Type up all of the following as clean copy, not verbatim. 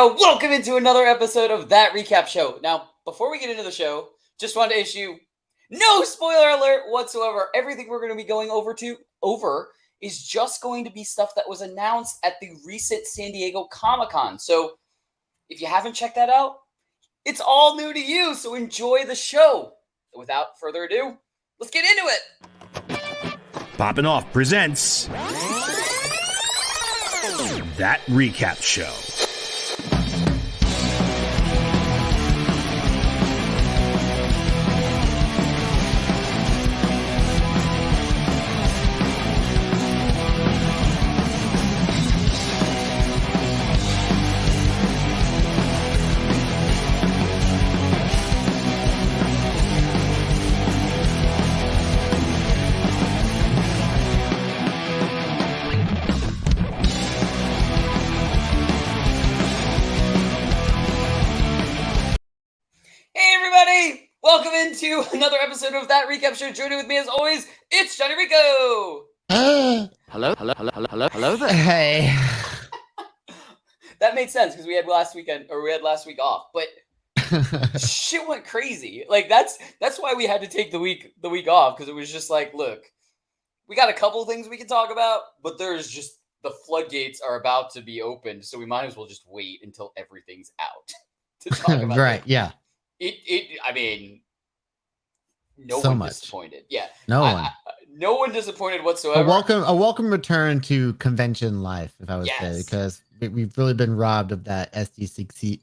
go. Welcome into another episode of That Recap Show. Now, before we get into the show, just wanted to issue no spoiler alert whatsoever. Everything we're going to be going over is just going to be stuff that was announced at the recent San Diego Comic-Con. So, if you haven't checked that out, it's all new to you, so enjoy the show. Without further ado, let's get into it. Poppin' Off presents That Recap Show. Welcome into another episode of That Recap Show. Joining with me as always, it's Jon Jon Rico. Hello there. Hey. That made sense because we had last week off, but shit went crazy. Like that's why we had to take the week off, because it was just like, look, we got a couple things we can talk about, but there's just the floodgates are about to be opened, so we might as well just wait until everything's out to talk about right, it. Yeah. I mean, no so one much. Disappointed. Yeah. No one disappointed whatsoever. A welcome return to convention life, if I would say, because we've really been robbed of that SDCC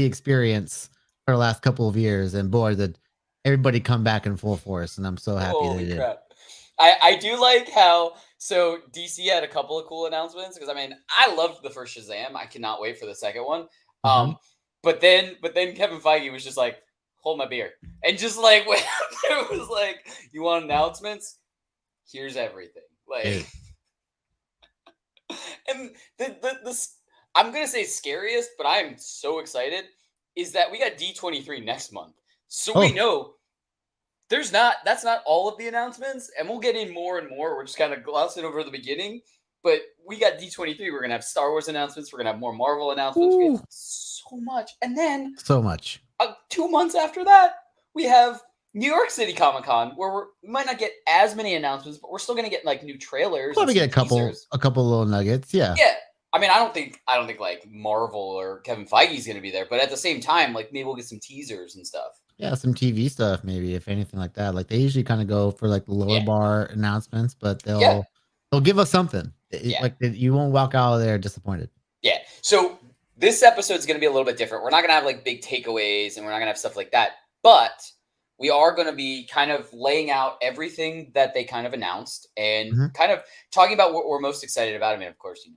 experience for the last couple of years, and boy, did everybody come back in full force, and I'm so happy Holy they crap. did. I do like how, so DC had a couple of cool announcements, because I mean, I loved the first Shazam. I cannot wait for the second one. But then Kevin Feige was just like, hold my beer. And just like, it was like, you want announcements? Here's everything. Like, and the I'm going to say scariest, but I am so excited, is that we got D23 next month. So we know that's not all of the announcements, and we'll get in more and more. We're just kind of glossing over the beginning. But we got D23. We're going to have Star Wars announcements. We're going to have more Marvel announcements. We have so much. And then so much. 2 months after that, we have New York City Comic-Con, where we might not get as many announcements, but we're still going to get like new trailers. Probably get a couple little nuggets. Yeah. Yeah. I mean, I don't think like Marvel or Kevin Feige is going to be there, but at the same time, like maybe we'll get some teasers and stuff. Yeah, some TV stuff, maybe, if anything like that. Like they usually kind of go for like the lower bar announcements, but they'll give us something. Like you won't walk out of there disappointed. Yeah. So this episode is going to be a little bit different. We're not going to have like big takeaways, and we're not going to have stuff like that. But we are going to be kind of laying out everything that they kind of announced, and kind of talking about what we're most excited about. I mean, of course, I'm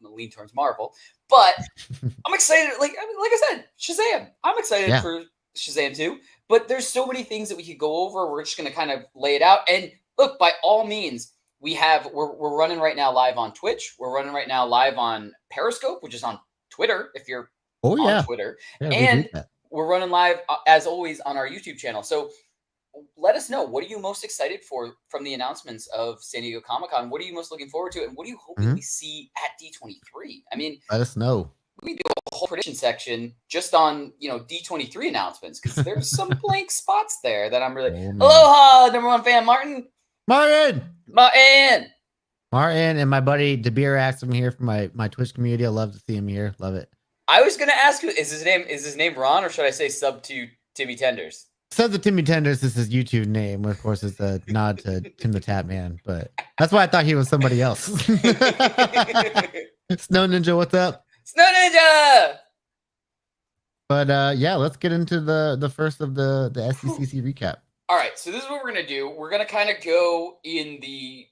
going to lean towards Marvel, but I'm excited. Like I said, Shazam. I'm excited for Shazam too. But there's so many things that we could go over. We're just going to kind of lay it out. And look, by all means, we're running right now live on Twitch. We're running right now live on Periscope, which is on Twitter, if you're on Twitter. And we're running live, as always, on our YouTube channel. So let us know, what are you most excited for from the announcements of San Diego Comic-Con? What are you most looking forward to? And what are you hoping we see at D23? I mean, let us know. We do a whole prediction section just on, D23 announcements, because there's some blank spots there that I'm really... Aloha, number one fan, Martin, and my buddy DeBeer from here from my Twitch community. I love to see him here. Love it. I was gonna ask you, is his name Ron, or should I say sub to Timmy Tenders? Sub to Timmy Tenders is his YouTube name. Of course, it's a nod to Tim the Tap Man, but that's why I thought he was somebody else. Snow Ninja, what's up? Snow Ninja. But let's get into the first of the SDCC recap. All right, so this is what we're gonna do. We're gonna kind of go in the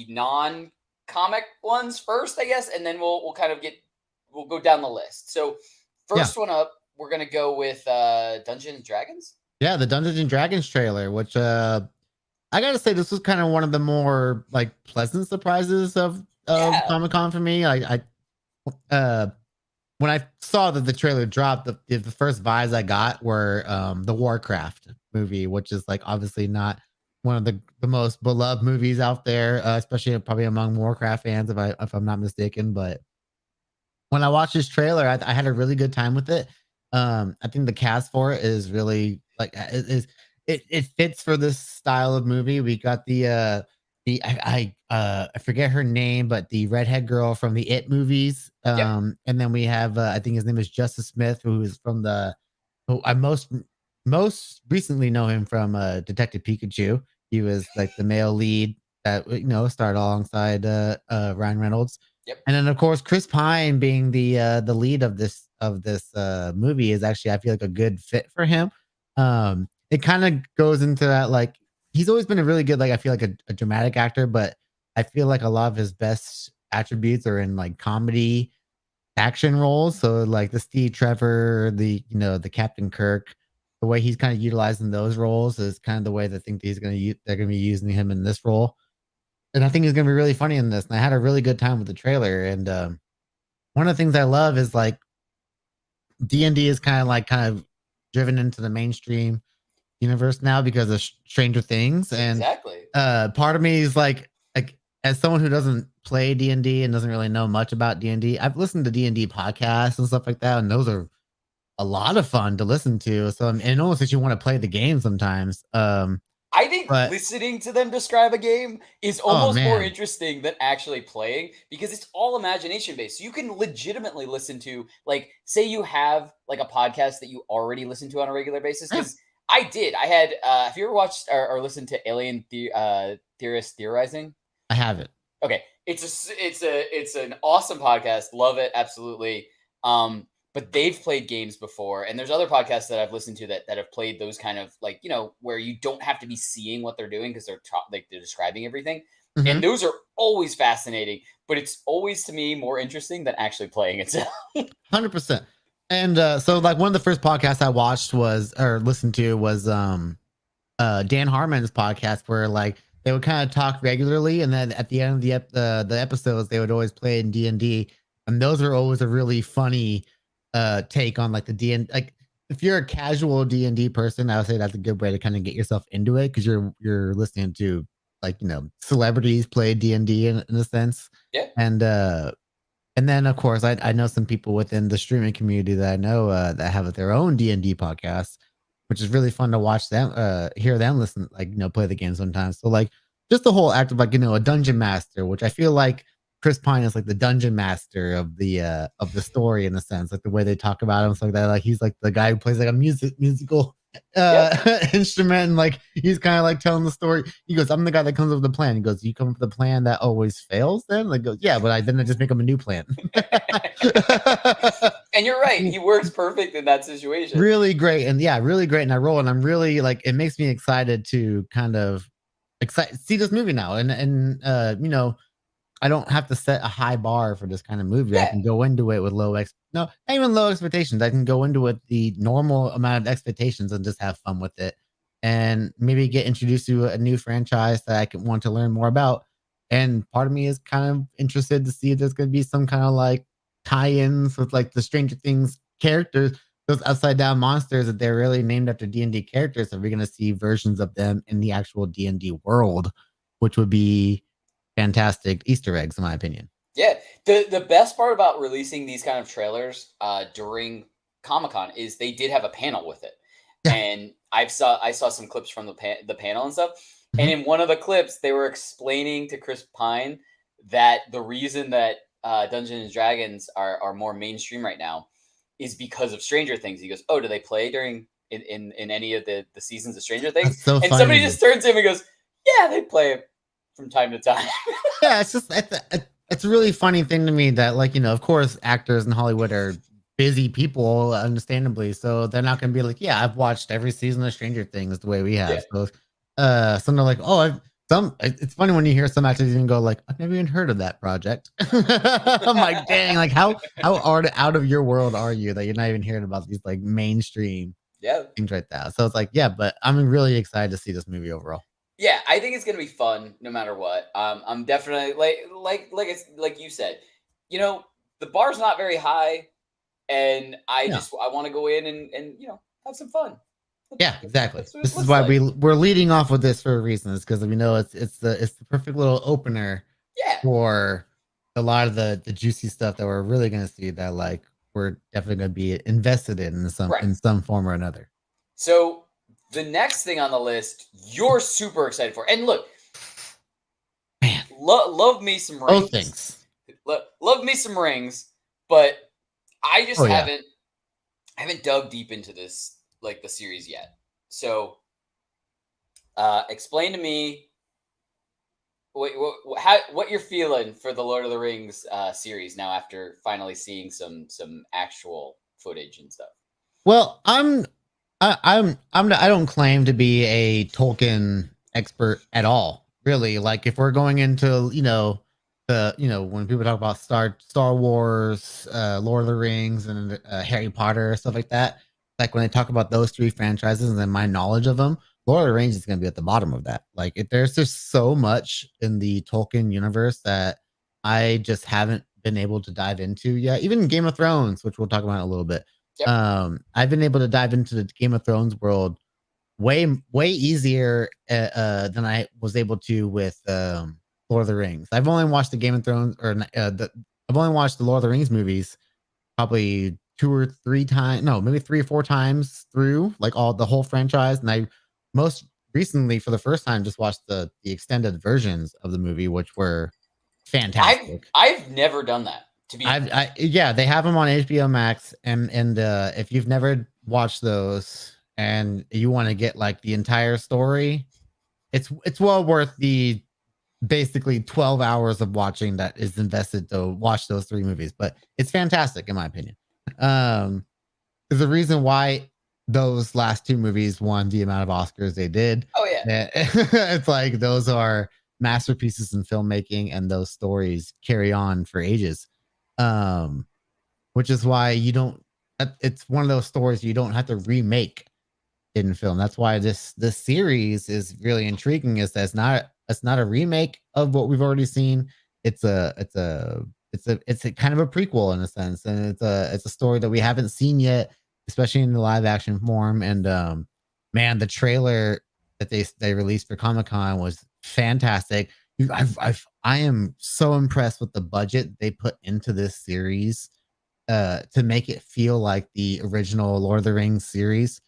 non-comic ones first, I guess, and then we'll go down the list. So first one up, we're gonna go with Dungeons and Dragons. Yeah, the Dungeons and Dragons trailer, which I gotta say, this was kind of one of the more like pleasant surprises of Comic-Con for me. When I saw that the trailer dropped, the first vibes I got were the Warcraft movie, which is like obviously not one of the most beloved movies out there, especially probably among Warcraft fans, if I'm not mistaken. But when I watched this trailer, I had a really good time with it. I think the cast for it is really like it fits for this style of movie. We got I forget her name, but the redhead girl from the It movies. And then we have I think his name is Justice Smith, who is from who I most recently know him from Detective Pikachu. He was like the male lead that starred alongside Ryan Reynolds. Yep. And then of course Chris Pine being the lead of this movie is actually, I feel like, a good fit for him. It kind of goes into that, like, he's always been a really good, like, I feel like a dramatic actor, but I feel like a lot of his best attributes are in like comedy action roles. So like the Steve Trevor, the Captain Kirk, the way he's kind of utilizing those roles is kind of the way they think they're gonna be using him in this role. And I think he's gonna be really funny in this. And I had a really good time with the trailer. And one of the things I love is like D&D is kind of driven into the mainstream universe now because of Stranger Things. And exactly. Part of me is like as someone who doesn't play D&D and doesn't really know much about D&D, I've listened to D&D podcasts and stuff like that, and those are a lot of fun to listen to. So and it almost makes you want to play the game sometimes. I think listening to them describe a game is almost more interesting than actually playing, because it's all imagination based. So you can legitimately listen to, like, say you have like a podcast that you already listen to on a regular basis. Because I did. I had. Have you ever watched or listened to Alien Theorists Theorizing? I haven't. Okay, it's an awesome podcast. Love it, absolutely. But they've played games before, and there's other podcasts that I've listened to that have played those kind of, like, where you don't have to be seeing what they're doing because they're describing everything. Mm-hmm. And those are always fascinating, but it's always, to me, more interesting than actually playing itself. 100%. And so like one of the first podcasts I watched listened to was Dan Harmon's podcast, where like they would kind of talk regularly, and then at the end of the episodes they would always play in D&D, and those are always a really funny take on like the D&D. Like if you're a casual D&D person, I would say that's a good way to kind of get yourself into it, because you're listening to, like, celebrities play D&D in a sense. Yeah. And then of course I know some people within the streaming community that I know that have their own D&D podcasts, which is really fun to watch them hear them listen, like, play the game sometimes. So like just the whole act of, like, a dungeon master, which I feel like Chris Pine is like the dungeon master of the story, in a sense, like the way they talk about him, stuff like that. Like he's like the guy who plays like a musical instrument, and like he's kind of like telling the story. He goes, "I'm the guy that comes up with the plan." He goes, "You come up with the plan that always fails?" Then like goes, "Yeah, but I just make him a new plan." And you're right, he works perfect in that situation. Really great, and really great in that role. And I'm really, like, it makes me excited to kind of see this movie now, and I don't have to set a high bar for this kind of movie. Yeah. I can go into it with not even low expectations. I can go into it the normal amount of expectations and just have fun with it, and maybe get introduced to a new franchise that I can want to learn more about. And part of me is kind of interested to see if there's going to be some kind of like tie-ins with like the Stranger Things characters, those upside down monsters that they're really named after D&D characters. Are we going to see versions of them in the actual D&D world, which would be fantastic Easter eggs, in my opinion. Yeah, the best part about releasing these kind of trailers during Comic-Con is they did have a panel with it. Yeah. And I saw some clips from the panel and stuff. Mm-hmm. And in one of the clips, they were explaining to Chris Pine that the reason that Dungeons and Dragons are more mainstream right now is because of Stranger Things. He goes, "Oh, do they play in any of the seasons of Stranger Things?" So and somebody just turns to him and goes, "Yeah, they play from time to time." Yeah, it's a really funny thing to me that, like, of course actors in Hollywood are busy people, understandably, so they're not going to be like, "Yeah, I've watched every season of Stranger Things the way we have." Yeah. So some are like, "Oh, it's funny when you hear some actors even go like, "I've never even heard of that project." I'm like, dang, like how out of your world are you that you're not even hearing about these like mainstream things right now? So it's like, yeah, but I'm really excited to see this movie overall. Yeah, I think it's gonna be fun no matter what. I'm definitely like you said, the bar's not very high, and I want to go in and have some fun. Yeah, exactly. This is why we're leading off with this for a reason. Is because we know it's the perfect little opener for a lot of the juicy stuff that we're really going to see that like we're definitely going to be invested in some form or another. So the next thing on the list, you're super excited for, and look, man, love me some rings. Both things. Love me some rings, but I just haven't dug deep into this like the series yet. So, explain to me what you're feeling for the Lord of the Rings series now after finally seeing some actual footage and stuff. Well, I don't claim to be a Tolkien expert at all. Really, like if we're going into when people talk about Star Wars, Lord of the Rings, and Harry Potter, stuff like that. Like when they talk about those three franchises and my knowledge of them, Lord of the Rings is going to be at the bottom of that. Like there's just so much in the Tolkien universe that I just haven't been able to dive into yet. Even Game of Thrones, which we'll talk about in a little bit. Yep. I've been able to dive into the Game of Thrones world way easier than I was able to with Lord of the Rings. I've only watched the Game of Thrones I've only watched the Lord of the Rings movies probably 2 or 3 times, no, maybe 3 or 4 times through like the whole franchise. And I most recently for the first time just watched the extended versions of the movie, which were fantastic. I've never done that. Yeah, they have them on HBO Max, and if you've never watched those and you want to get like the entire story, it's well worth the basically 12 hours of watching that is invested to watch those 3 movies. But it's fantastic in my opinion. There's a reason why those last 2 movies won the amount of Oscars they did. Oh yeah, it's like those are masterpieces in filmmaking, and those stories carry on for ages. Which is why it's one of those stories you don't have to remake in film. That's why this series is really intriguing. Is that it's not a remake of what we've already seen. It's a kind of a prequel in a sense, and it's a story that we haven't seen yet, especially in the live action form. And man, the trailer that they released for Comic-Con was fantastic. I am so impressed with the budget they put into this series to make it feel like the original Lord of the Rings series.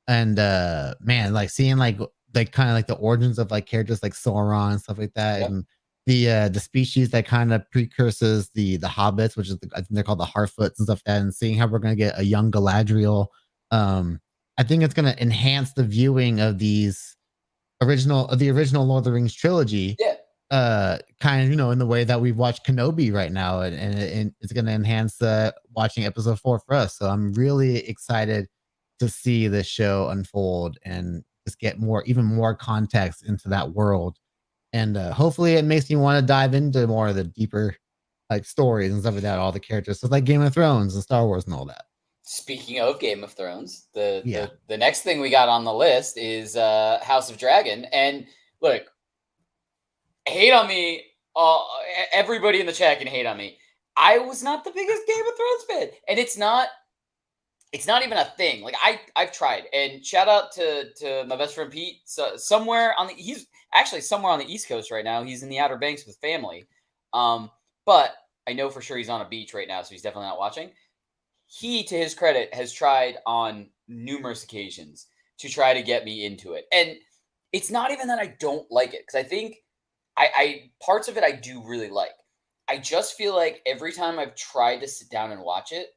And man, like seeing like kind of like the origins of like characters like Sauron and stuff like that. Yep. And the species that kind of precurses the hobbits, which is I think they're called the Harfoots and stuff like that, and seeing how we're gonna get a young Galadriel. I think it's gonna enhance the viewing of the original Lord of the Rings trilogy. Yeah. Kind of, in the way that we've watched Kenobi right now, and it's going to enhance watching episode 4 for us. So I'm really excited to see this show unfold and just get even more context into that world. And hopefully it makes me want to dive into more of the deeper like stories and stuff like that, all the characters, so like Game of Thrones and Star Wars and all that. Speaking of Game of Thrones, the next thing we got on the list is House of Dragon. And look, hate on me. Everybody in the chat can hate on me. I was not the biggest Game of Thrones fan, and it's not even a thing. Like I've tried, and shout out to my best friend Pete. So he's actually somewhere on the East Coast right now. He's in the Outer Banks with family. But I know for sure he's on a beach right now, so he's definitely not watching. He, to his credit, has tried on numerous occasions to try to get me into it, and it's not even that I don't like it, because I think I parts of it I do really like. I just feel like every time I've tried to sit down and watch it,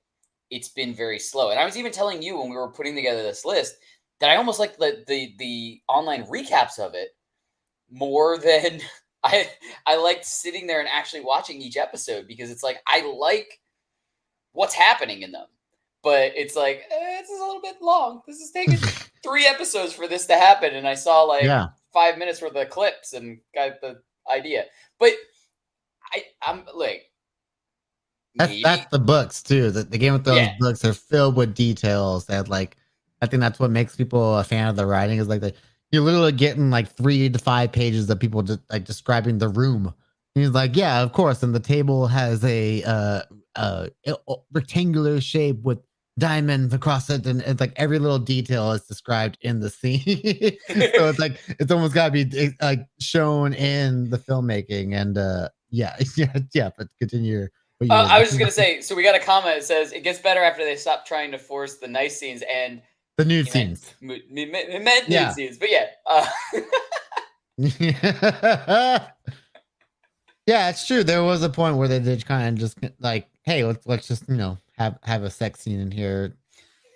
it's been very slow. And I was even telling you when we were putting together this list that I almost like the online recaps of it more than I liked sitting there and actually watching each episode, because it's like I like what's happening in them. But it's like, this is a little bit long. This is taking 3 episodes for this to happen. And I saw 5 minutes worth of clips and got the idea. But I'm like, that's the books too. The Game of Thrones books are filled with details that I think that's what makes people a fan of the writing, is you're literally getting 3 to 5 pages of people just describing the room. And he's like, yeah, of course. And the table has a rectangular shape with diamonds across it, and it's every little detail is described in the scene. So it's almost got to be shown in the filmmaking. And yeah, yeah. But continue. I was just gonna say. So we got a comment that says it gets better after they stop trying to force the nice scenes and the nude scenes. Meant nude scenes, but yeah. Yeah, it's true. There was a point where they did kind of just like, hey, let's just have a sex scene in here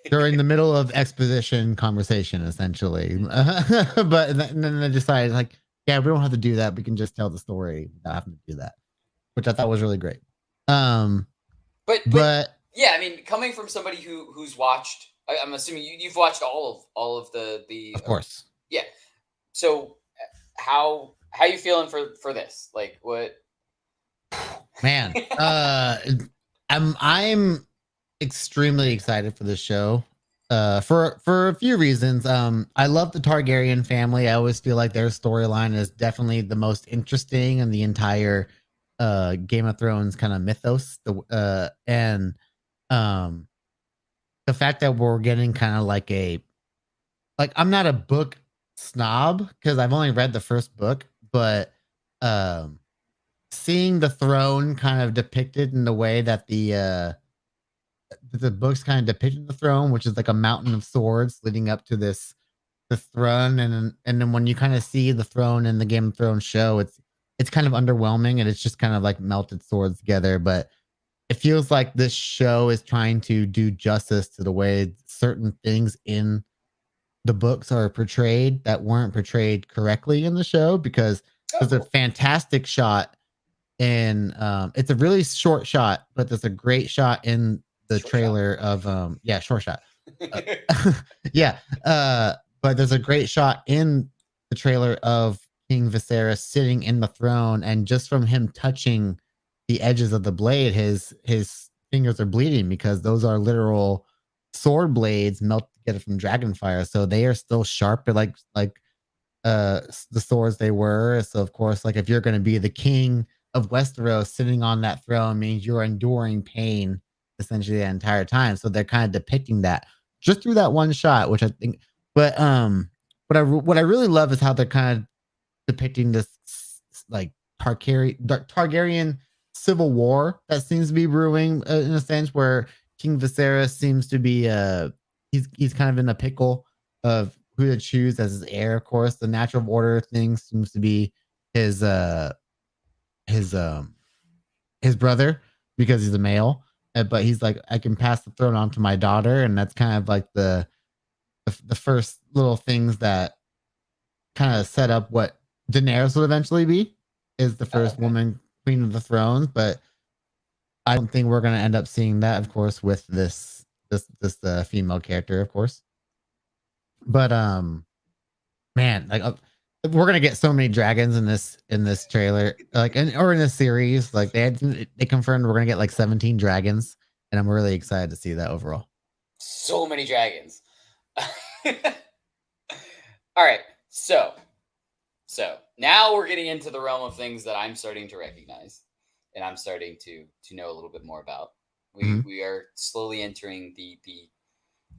during the middle of exposition conversation, essentially. But then they decided, like, yeah, we don't have to do that. We can just tell the story without having to do that, which I thought was really great. But yeah, I mean, coming from somebody who's watched, I'm assuming you've watched all of the of course. Yeah. So how you feeling for this? Like, what? Man, I'm extremely excited for this show. For a few reasons. I love the Targaryen family. I always feel like their storyline is definitely the most interesting in the entire Game of Thrones kind of mythos. And the fact that we're getting kind of like I'm not a book snob because I've only read the first book, but seeing the throne kind of depicted in the way that the books kind of depicted the throne, which is like a mountain of swords leading up to the throne, and then when you kind of see the throne in the Game of Thrones show, it's kind of underwhelming and it's just kind of like melted swords together. But it feels like this show is trying to do justice to the way certain things in the books are portrayed that weren't portrayed correctly in the show, because there's a fantastic shot in it's a really short shot, but there's a great shot in the trailer of short shot. But there's a great shot in the trailer of King Viserys sitting in the throne, and just from him touching the edges of the blade, his fingers are bleeding because those are literal sword blades melted together from dragon fire, so they are still sharp, like the swords they were. So of course, like, if you're going to be the king of Westeros, sitting on that throne means you're enduring pain essentially the entire time. So they're kind of depicting that just through that one shot, which I think. But what I really love is how they're kind of depicting this like Targaryen civil war that seems to be brewing, in a sense, where King Viserys seems to be he's kind of in a pickle of who to choose as his heir. Of course, the natural order thing seems to be his brother, because he's a male. But he's like, I can pass the throne on to my daughter, and that's kind of like the first little things that kind of set up what Daenerys will eventually be, is the first woman queen of the thrones. But I don't think we're going to end up seeing that, of course, with this female character, of course. But man, like, we're gonna get so many dragons in this trailer, like, or in this series. Like, they confirmed we're gonna get like 17 dragons, and I'm really excited to see that overall. So many dragons. All right, so now we're getting into the realm of things that I'm starting to recognize, and I'm starting to know a little bit more about. We are slowly entering the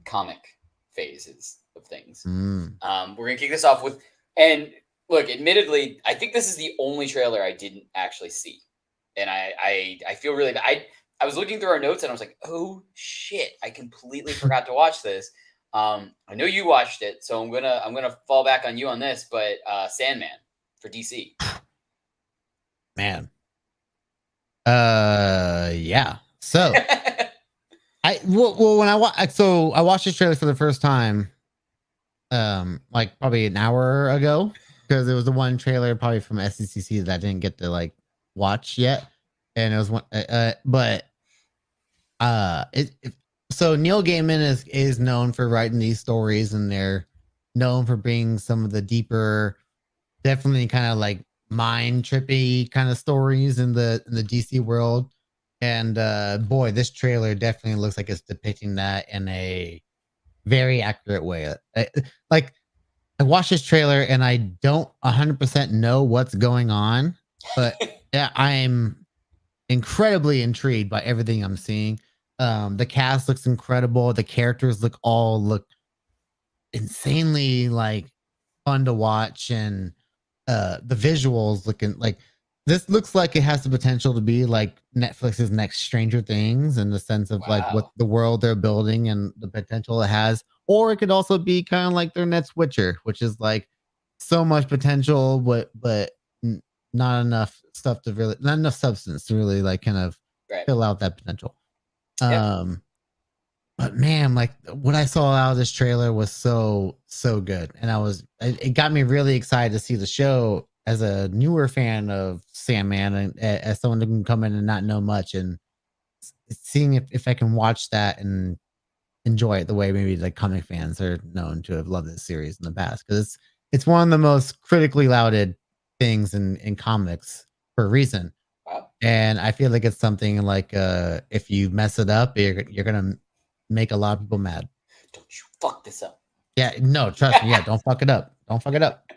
comic phases of things. We're gonna kick this off with, and look, admittedly, I think this is the only trailer I didn't actually see, and I feel really bad. I was looking through our notes and I was like, oh shit, I completely forgot to watch this. I know you watched it, so I'm gonna fall back on you on this, but Sandman for DC. Man. Yeah. So when I watched this trailer for the first time, like probably an hour ago, because it was the one trailer probably from SDCC that I didn't get to like watch yet, and it was one. So Neil Gaiman is known for writing these stories, and they're known for being some of the deeper, definitely kind of like mind trippy kind of stories in the DC world. And boy, this trailer definitely looks like it's depicting that in a very accurate way. I watched this trailer and I don't 100% know what's going on, but yeah, I'm incredibly intrigued by everything I'm seeing. The cast looks incredible. The characters look insanely like fun to watch, and the visuals looking like This looks like it has the potential to be like Netflix's next Stranger Things in the sense of like what Wow. the world they're building and the potential it has. Or it could also be kind of like their next Witcher, which is like so much potential, but not enough stuff to really, not enough substance to really like kind of Right. fill out that potential. Yep. But man, like what I saw out of this trailer was so good, and it got me really excited to see the show as a newer fan of Sandman, and as someone who can come in and not know much, and seeing if I can watch that and enjoy it the way maybe like comic fans are known to have loved this series in the past, because it's one of the most critically lauded things in comics for a reason. Wow. And I feel like it's something like if you mess it up, you're gonna make a lot of people mad. Don't you fuck this up. Yeah, no, trust me. Yeah, don't fuck it up. Don't fuck it up.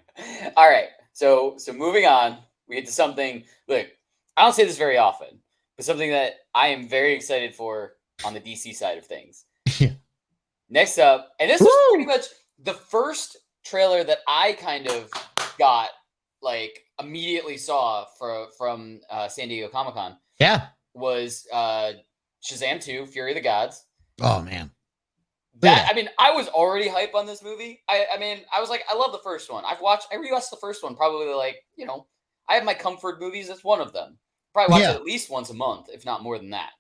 All right. So moving on, we get to something. Look, I don't say this very often, but something that I am very excited for on the DC side of things. Yeah. Next up, and this was pretty much the first trailer that I kind of got like immediately saw from San Diego Comic-Con. Yeah. Was Shazam 2, Fury of the Gods. Oh man. That, I mean, I was already hype on this movie. I mean, I was like, I love the first one. I rewatched the first one probably like, I have my comfort movies. That's one of them. Probably watch it at least once a month, if not more than that.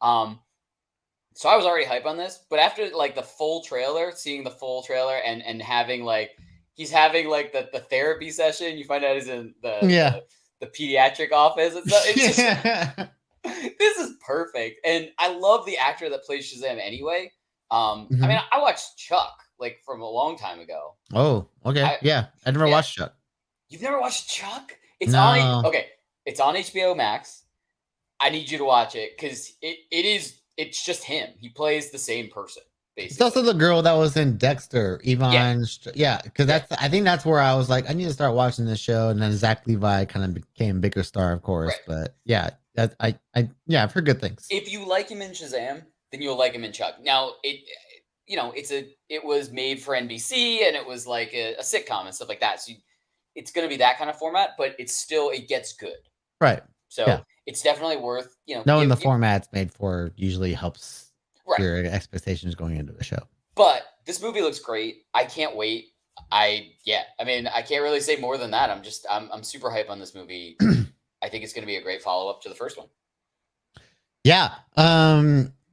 So I was already hype on this, but after like the full trailer, seeing the full trailer and having like, he's having like the therapy session, you find out he's in the pediatric office and stuff. It's just, this is perfect. And I love the actor that plays Shazam anyway. I mean, I watched Chuck like from a long time ago. Oh, okay. I never watched Chuck. You've never watched Chuck? It's on it's on HBO Max. I need you to watch it because it's just him. He plays the same person, basically. It's also the girl that was in Dexter, Yvonne. Yeah, because I think that's where I was like, I need to start watching this show, and then Zach Levi kind of became bigger star, of course. Right. But yeah, I've heard good things. If you like him in Shazam, then you'll like him in Chuck. Now it was made for NBC and it was like a sitcom and stuff like that. So it's going to be that kind of format, but it gets good. Right. So it's definitely worth, knowing the format it's made for usually helps your expectations going into the show. But this movie looks great. I can't wait. I mean, I can't really say more than that. I'm super hype on this movie. I think it's going to be a great follow-up to the first one. Yeah.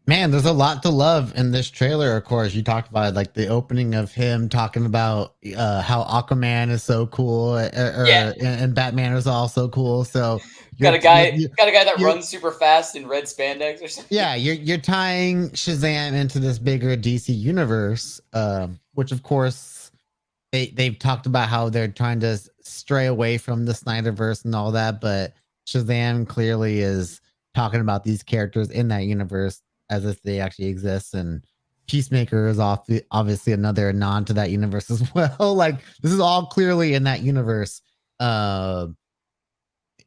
Man, there's a lot to love in this trailer. Of course, you talked about like the opening of him talking about how Aquaman is so cool, and Batman is also cool. So got a guy that runs super fast in red spandex or something. Yeah, you're tying Shazam into this bigger DC universe, which of course they've talked about how they're trying to stray away from the Snyderverse and all that, but Shazam clearly is talking about these characters in that universe as if they actually exist, and Peacemaker is obviously another nod to that universe as well. Like this is all clearly in that universe.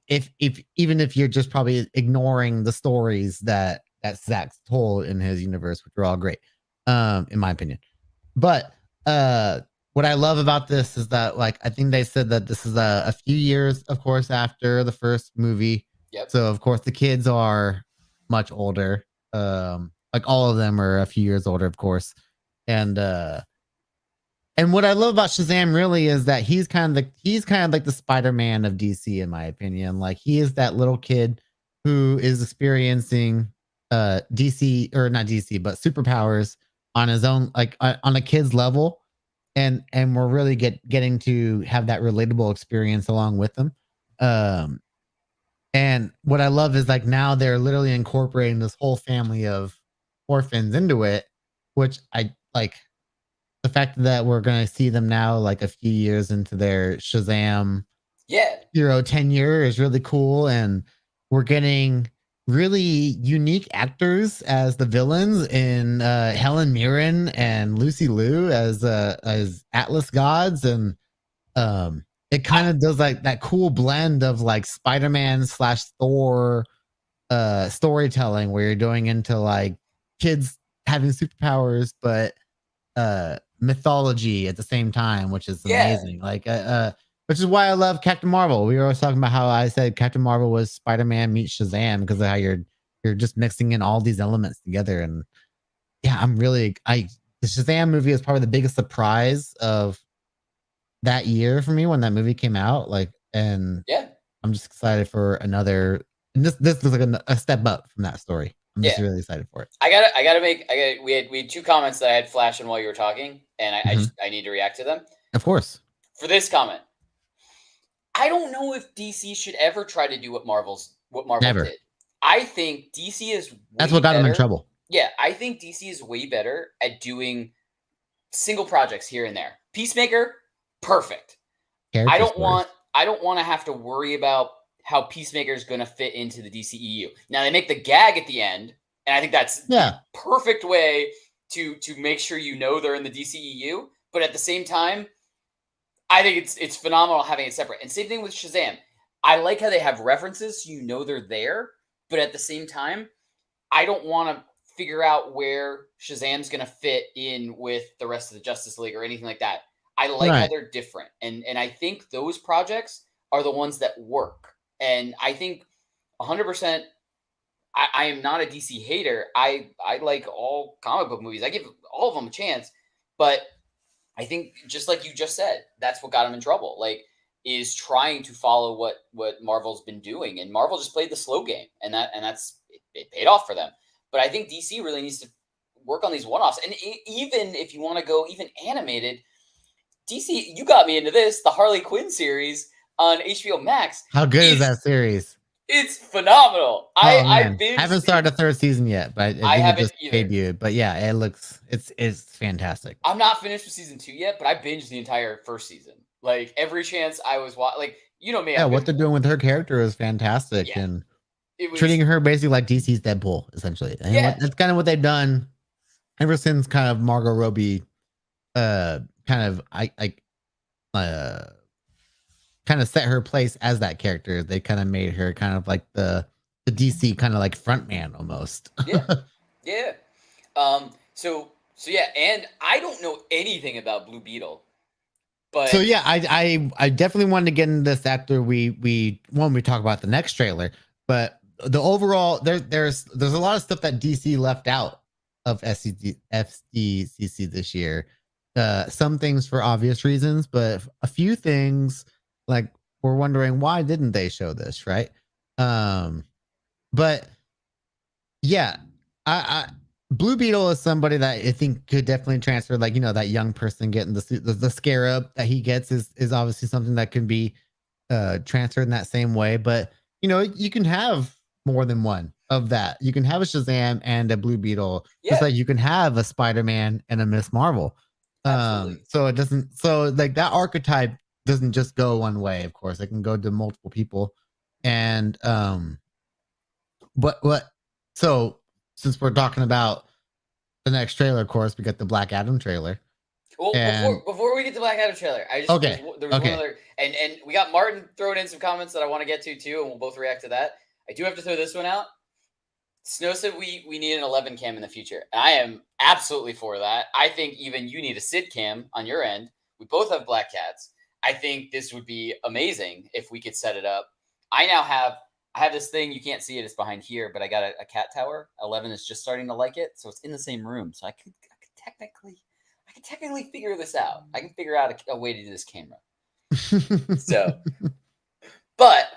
If even if you're just probably ignoring the stories that Zach's told in his universe, which are all great, in my opinion. But what I love about this is that, like, I think they said that this is a few years, of course, after the first movie. Yep. So of course the kids are much older. Like all of them are a few years older, of course. And what I love about Shazam really is that he's kind of like the Spider-Man of DC, in my opinion. Like he is that little kid who is experiencing DC, or not DC, but superpowers on his own, like on a kid's level. And we're really getting to have that relatable experience along with them. And what I love is like now they're literally incorporating this whole family of orphans into it, which I like. The fact that we're going to see them now, like a few years into their Shazam hero tenure, is really cool. And we're getting really unique actors as the villains in Helen Mirren and Lucy Liu as Atlas Gods. And it kind of does like that cool blend of like Spider-Man / Thor storytelling, where you're going into like kids having superpowers, but mythology at the same time, which is amazing. Like Which is why I love Captain Marvel. We were always talking about how I said Captain Marvel was Spider-Man meets Shazam because of how you're just mixing in all these elements together. And yeah, the Shazam movie is probably the biggest surprise of that year for me when that movie came out. And Yeah. I'm just excited for another. And this looks like a step up from that story. I'm just really excited for it. We had two comments that I had flashing while you were talking, and I need to react to them. Of course. For this comment, I don't know if DC should ever try to do what Marvel did. I think DC is that's what got them in trouble. Yeah, I think DC is way better at doing single projects here and there. Peacemaker, perfect. I don't want to have to worry about how Peacemaker is going to fit into the DCEU. Now they make the gag at the end, and I think that's the perfect way to make sure you know they're in the DCEU. But at the same time, I think it's phenomenal having it separate. And same thing with Shazam. I like how they have references so you know they're there, but at the same time, I don't want to figure out where Shazam's going to fit in with the rest of the Justice League or anything like that. I like how they're different. And I think those projects are the ones that work. And I think 100%, I am not a DC hater. I like all comic book movies. I give all of them a chance. But I think just like you just said, that's what got him in trouble. Is trying to follow what Marvel's been doing. And Marvel just played the slow game. And that's it paid off for them. But I think DC really needs to work on these one-offs. And even if you want to go even animated, DC, you got me into this, the Harley Quinn series on HBO Max. How good is that series? It's phenomenal. I haven't started the third season yet, but I haven't either. Debuted. But yeah, it's fantastic. I'm not finished with season 2 yet, but I binged the entire first season. Every chance I was you know me. Yeah, what they're doing with her character is fantastic, and treating her basically like DC's Deadpool, essentially. And that's kind of what they've done ever since kind of Margot Robbie, kind of set her place as that character. They kind of made her kind of like the DC kind of like front man almost. Yeah. So yeah, and I don't know anything about Blue Beetle. But so yeah, I definitely wanted to get into this after we talk about the next trailer. But the overall there's a lot of stuff that DC left out of SDCC this year. Some things for obvious reasons, but a few things we're wondering why didn't they show this, right? But yeah, I Blue Beetle is somebody that I think could definitely transfer, that young person getting the scarab that he gets is obviously something that can be transferred in that same way. But you can have more than one of that. You can have a Shazam and a Blue Beetle, just like you can have a Spider-Man and a Miss Marvel. So it doesn't. So that archetype doesn't just go one way. Of course, it can go to multiple people. And so since we're talking about the next trailer, of course, we got the Black Adam trailer. Well, before we get to Black Adam trailer, there was one other, and we got Martin throwing in some comments that I want to get to too, and we'll both react to that. I do have to throw this one out. Snow said we need an 11 cam in the future. And I am absolutely for that. I think even you need a Sid cam on your end. We both have black cats. I think this would be amazing if we could set it up. I have this thing. You can't see it. It's behind here, but I got a cat tower. 11 is just starting to like it. So it's in the same room. So I could technically figure this out. I can figure out a way to do this camera. But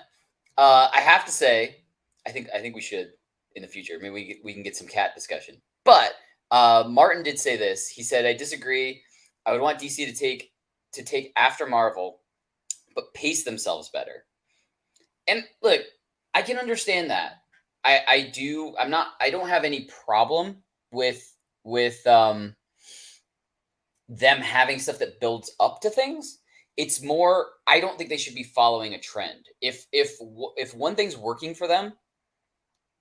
I have to say, I think we should in the future. Maybe we can get some cat discussion. But Martin did say this. He said, "I disagree. I would want DC to take after Marvel, but pace themselves better." And look, I can understand that. I don't have any problem with them having stuff that builds up to things. It's more, I don't think they should be following a trend. If one thing's working for them,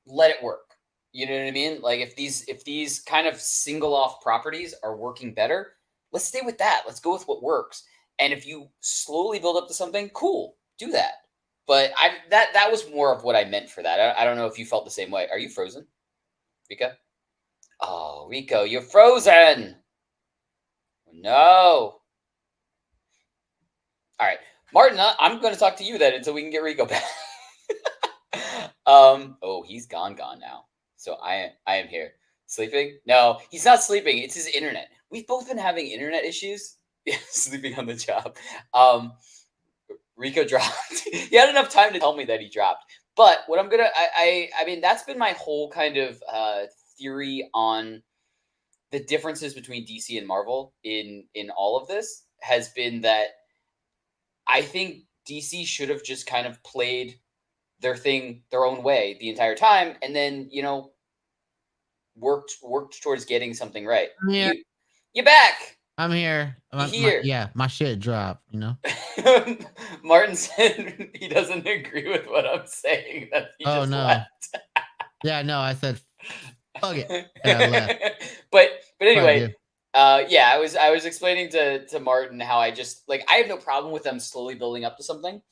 let it work. You know what I mean? If these kind of single off properties are working better, let's stay with that. Let's go with what works. And if you slowly build up to something, cool, do that. But that was more of what I meant for that. I don't know if you felt the same way. Are you frozen, Rico? Oh, Rico, you're frozen. No. All right, Martin, I'm going to talk to you then until we can get Rico back. Oh, he's gone now. So I am here. Sleeping? No, he's not sleeping. It's his internet. We've both been having internet issues. Yeah, sleeping on the job. Rico dropped. He had enough time to tell me that he dropped. But what I'm gonna, I mean, that's been my whole kind of theory on the differences between DC and Marvel in all of this has been that I think DC should have just kind of played their thing their own way the entire time, and then worked towards getting something right. I'm here. You back? I'm here. My shit dropped. Martin said he doesn't agree with what I'm saying. That he just left. Yeah, no, I said fuck it. And I left. But anyway, I was explaining to Martin how I just I have no problem with them slowly building up to something,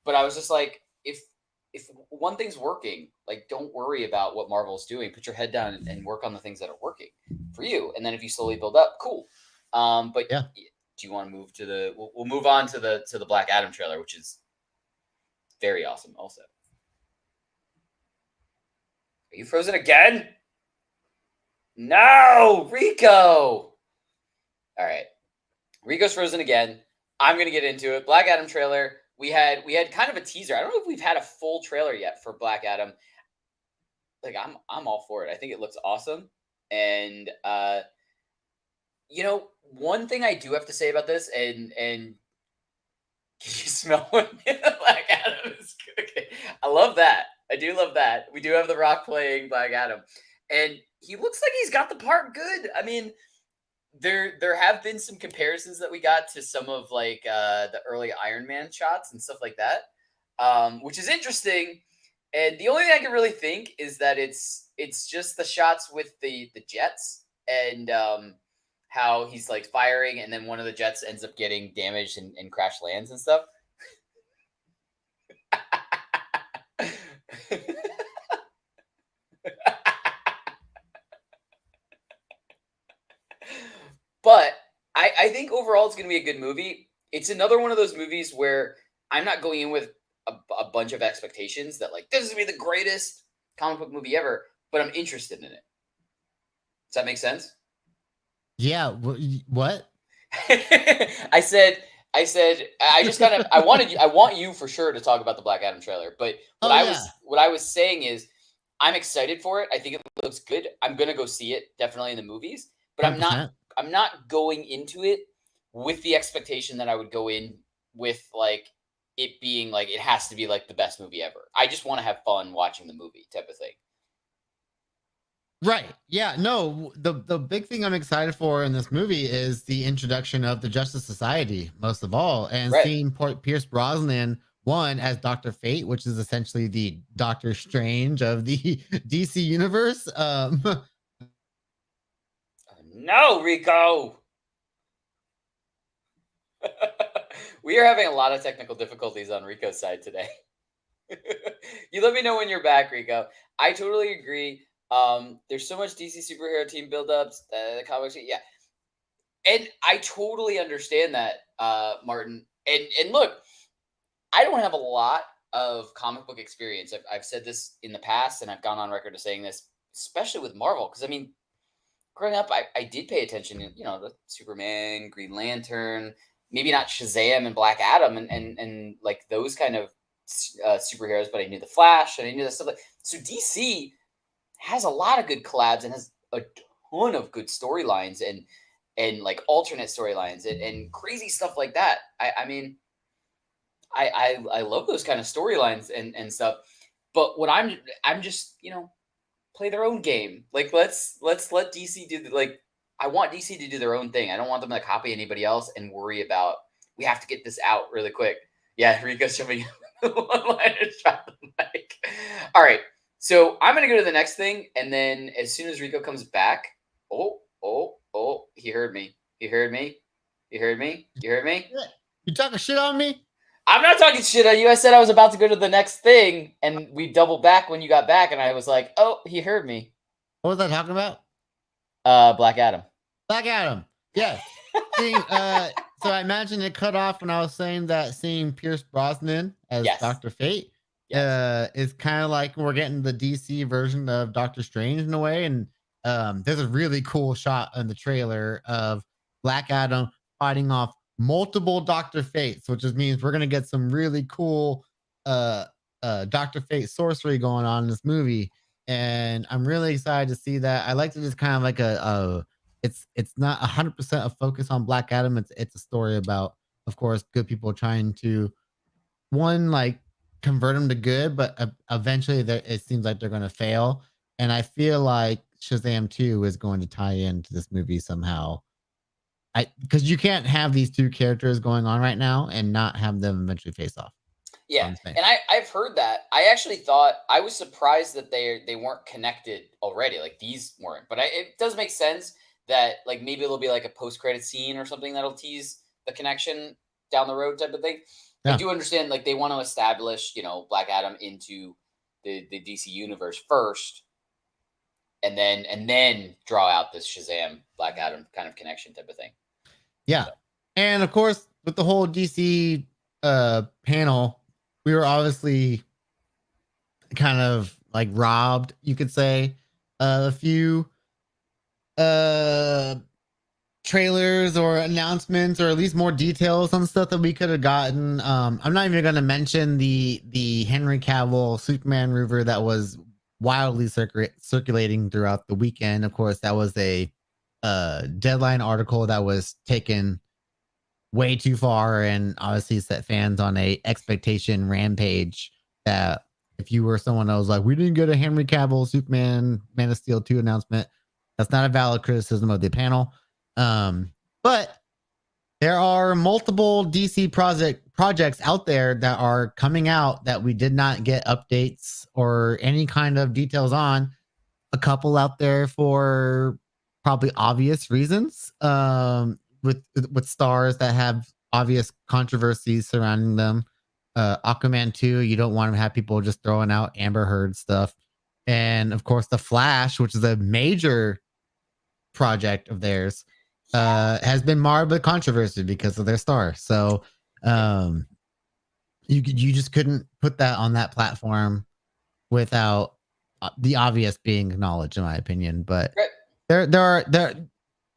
but I was just like, if one thing's working, don't worry about what Marvel's doing. Put your head down and work on the things that are working for you, and then if you slowly build up, cool. But yeah, do you want to move to the? We'll move on to the Black Adam trailer, which is very awesome. Also, are you frozen again? No, Rico. All right, Rico's frozen again. I'm gonna get into it. Black Adam trailer. We had kind of a teaser. I don't know if we've had a full trailer yet for Black Adam. I'm all for it. I think it looks awesome. And one thing I do have to say about this, and can you smell when Black Adam is cooking? I love that. I do love that. We do have The Rock playing Black Adam, and he looks like he's got the part good. I mean, there have been some comparisons that we got to some of the early Iron Man shots and stuff like that, which is interesting. And the only thing I can really think is that it's just the shots with the jets and how he's firing, and then one of the jets ends up getting damaged and crash lands and stuff. But I think overall it's going to be a good movie. It's another one of those movies where I'm not going in with a bunch of expectations that this is going to be the greatest comic book movie ever, but I'm interested in it. Does that make sense? Yeah. What? I said I just kind of I want you for sure to talk about the Black Adam trailer, but what I was saying is I'm excited for it. I think it looks good. I'm gonna go see it definitely in the movies, but 100%. I'm not going into it with the expectation that I would go in with it being it has to be the best movie ever. I just want to have fun watching the movie type of thing. Right. Yeah. No, the big thing I'm excited for in this movie is the introduction of the Justice Society, most of all, and seeing Pierce Brosnan as Dr. Fate, which is essentially the Doctor Strange of the DC universe. No, Rico. We are having a lot of technical difficulties on Rico's side today. You let me know when you're back, Rico. I totally agree. There's so much DC superhero team buildups, the comics, yeah. And I totally understand that, Martin. And look, I don't have a lot of comic book experience. I've said this in the past, and I've gone on record of saying this, especially with Marvel, because I mean, growing up, I did pay attention to, the Superman, Green Lantern, maybe not Shazam and Black Adam and those kind of superheroes, but I knew the Flash and I knew that stuff. So DC has a lot of good collabs and has a ton of good storylines and alternate storylines and crazy stuff like that. I mean, I love those kind of storylines and stuff. But what I'm just, play their own game. Let's let DC do I want DC to do their own thing. I don't want them to copy anybody else and worry about we have to get this out really quick. Yeah, Rico's jumping one line and drop the mic. All right. So I'm gonna go to the next thing, and then as soon as Rico comes back, he heard me. You heard me? You talking shit on me? I'm not talking shit on you. I said I was about to go to the next thing, and we doubled back when you got back, and I was like, oh, he heard me. What was I talking about? Black Adam. Black Adam. Yeah. So I imagine it cut off when I was saying that seeing Pierce Brosnan as Yes. Dr. Fate Yes. is kind of like we're getting the DC version of Doctor Strange in a way. And there's a really cool shot in the trailer of Black Adam fighting off multiple Dr. Fates, which just means we're gonna get some really cool uh Dr. Fate sorcery going on in this movie. And I'm really excited to see that. I like to just kind of like a it's not 100% a focus on Black Adam. It's a story about, of course, good people trying to one like convert them to good, but eventually it seems like they're going to fail. And I feel like Shazam 2 is going to tie into this movie somehow. I because you can't have these two characters going on right now and not have them eventually face off. Yeah, and I've heard that. I actually thought I was surprised that they weren't connected already. Like these weren't, but it does make sense that like maybe there'll be like a post credit scene or something that'll tease the connection down the road type of thing. Yeah. I do understand like they want to establish Black Adam into the DC universe first, and then draw out this Shazam Black Adam kind of connection type of thing. Yeah, and of course with the whole DC panel, we were obviously kind of like robbed, you could say, a few trailers or announcements or at least more details on stuff that we could have gotten. I'm not even going to mention the Henry Cavill Superman rumor that was wildly circulating throughout the weekend. Of course, that was a Deadline article that was taken way too far and obviously set fans on a expectation rampage that if you were someone that was like, we didn't get a Henry Cavill Superman Man of Steel 2 announcement, that's not a valid criticism of the panel. But there are multiple DC projects out there that are coming out that we did not get updates or any kind of details on. A couple out there for probably obvious reasons, with stars that have obvious controversies surrounding them. Aquaman 2, you don't want to have people just throwing out Amber Heard stuff. And of course, The Flash, which is a major project of theirs, has been marred with controversy because of their star. So you just couldn't put that on that platform without the obvious being acknowledged, in my opinion. But there are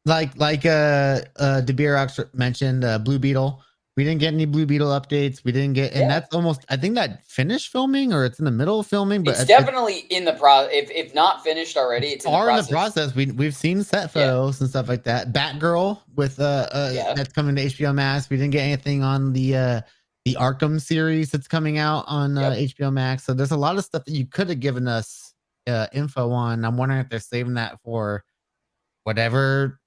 like DeBeer mentioned Blue Beetle. We didn't get any Blue Beetle updates. We didn't get, and that's almost, I think that finished filming or it's in the middle of filming. But it's definitely in the process. If not finished already, it's in the process. We've seen set photos and stuff like that. Batgirl with that's coming to HBO Max. We didn't get anything on the Arkham series that's coming out on HBO Max. So there's a lot of stuff that you could have given us info on. I'm wondering if they're saving that for whatever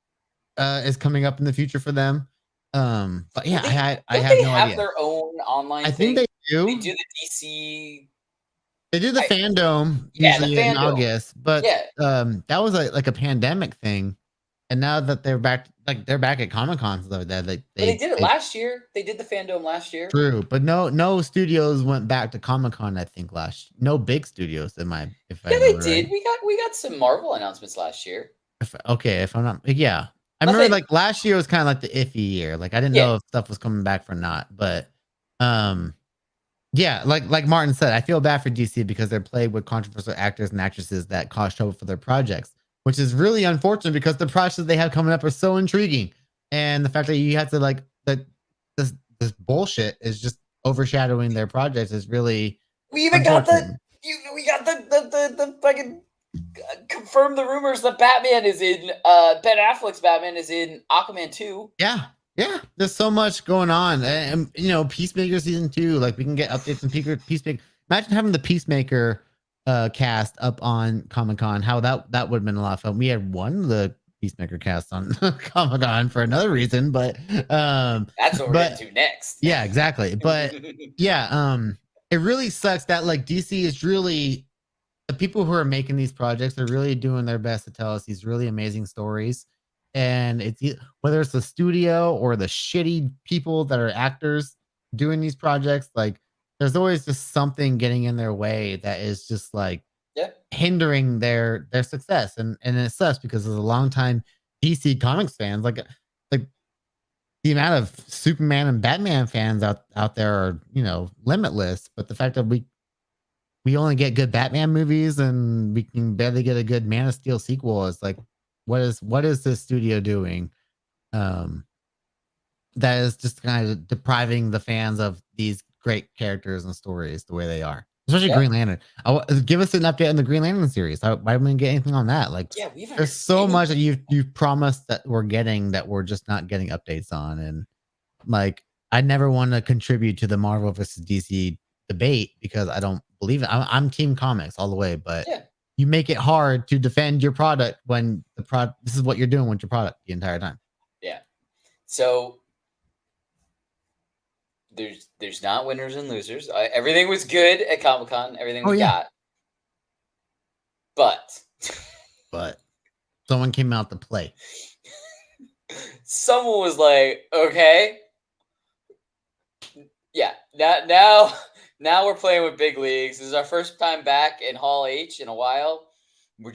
is coming up in the future for them. But yeah, I have no idea. Their own online. I think they do. They do the DC. They do the fandom usually in August, but that was like a pandemic thing, and now that they're back at Comic-Con, so that they did it last year. They did the fandom last year. True, but no studios went back to Comic-Con. I think no big studios. They did. Right. We got some Marvel announcements last year. If I'm not, I remember like last year was kind of like the iffy year. Like I didn't know if stuff was coming back or not. But like Martin said, I feel bad for DC because they're played with controversial actors and actresses that cause trouble for their projects, which is really unfortunate because the projects they have coming up are so intriguing. And the fact that you have to like that this bullshit is just overshadowing their projects is really. We even got the fucking confirm the rumors that Batman is in Ben Affleck's Batman is in Aquaman 2. Yeah. There's so much going on. And Peacemaker season 2, like we can get updates on Peacemaker. Imagine having the Peacemaker cast up on Comic-Con. How that would have been a lot of fun. We had the Peacemaker cast on Comic-Con for another reason, but that's what we're going to do next. Yeah, exactly. But it really sucks that like DC is really, the people who are making these projects are really doing their best to tell us these really amazing stories. And it's whether it's the studio or the shitty people that are actors doing these projects, like there's always just something getting in their way that is just like hindering their success. And it sucks because as a long time DC Comics fans, like the amount of Superman and Batman fans out there are, limitless. But the fact that we only get good Batman movies and we can barely get a good Man of Steel sequel is like, what is this studio doing? That is just kind of depriving the fans of these great characters and stories the way they are. Especially Green Lantern. Give us an update on the Green Lantern series. Why didn't we get anything on that? Like, there's so much that you've promised that we're getting that we're just not getting updates on. And like, I never want to contribute to the Marvel versus DC debate because I don't believe it. I'm team comics all the way, but you make it hard to defend your product when this is what you're doing with your product the entire time. Yeah. So there's not winners and losers. Everything was good at Comic-Con. Everything we got. But someone came out to play. Someone was like, okay. Yeah. Now we're playing with big leagues. This is our first time back in Hall H in a while. We're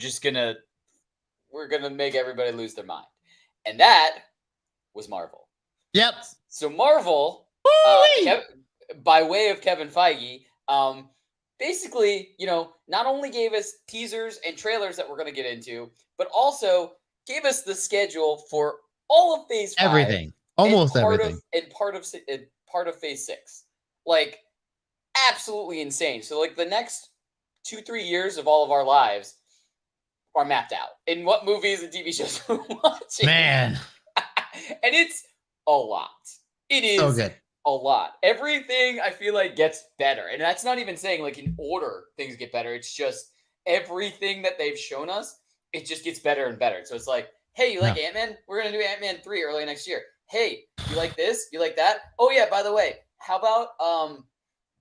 gonna make everybody lose their mind. And that was Marvel. Yep. So Marvel, by way of Kevin Feige, basically, not only gave us teasers and trailers that we're going to get into, but also gave us the schedule for all of Phase 5. Everything. Almost everything. And part of Phase 6. Like, absolutely insane. So, like, the next 2-3 years of all of our lives are mapped out in what movies and TV shows we're watching. Man. And it's a lot. It is so good. A lot. Everything I feel like gets better. And that's not even saying like in order things get better. It's just everything that they've shown us, it just gets better and better. So it's like, hey, you like Ant-Man? We're going to do Ant-Man 3 early next year. Hey, you like this? You like that? Oh yeah, by the way, how about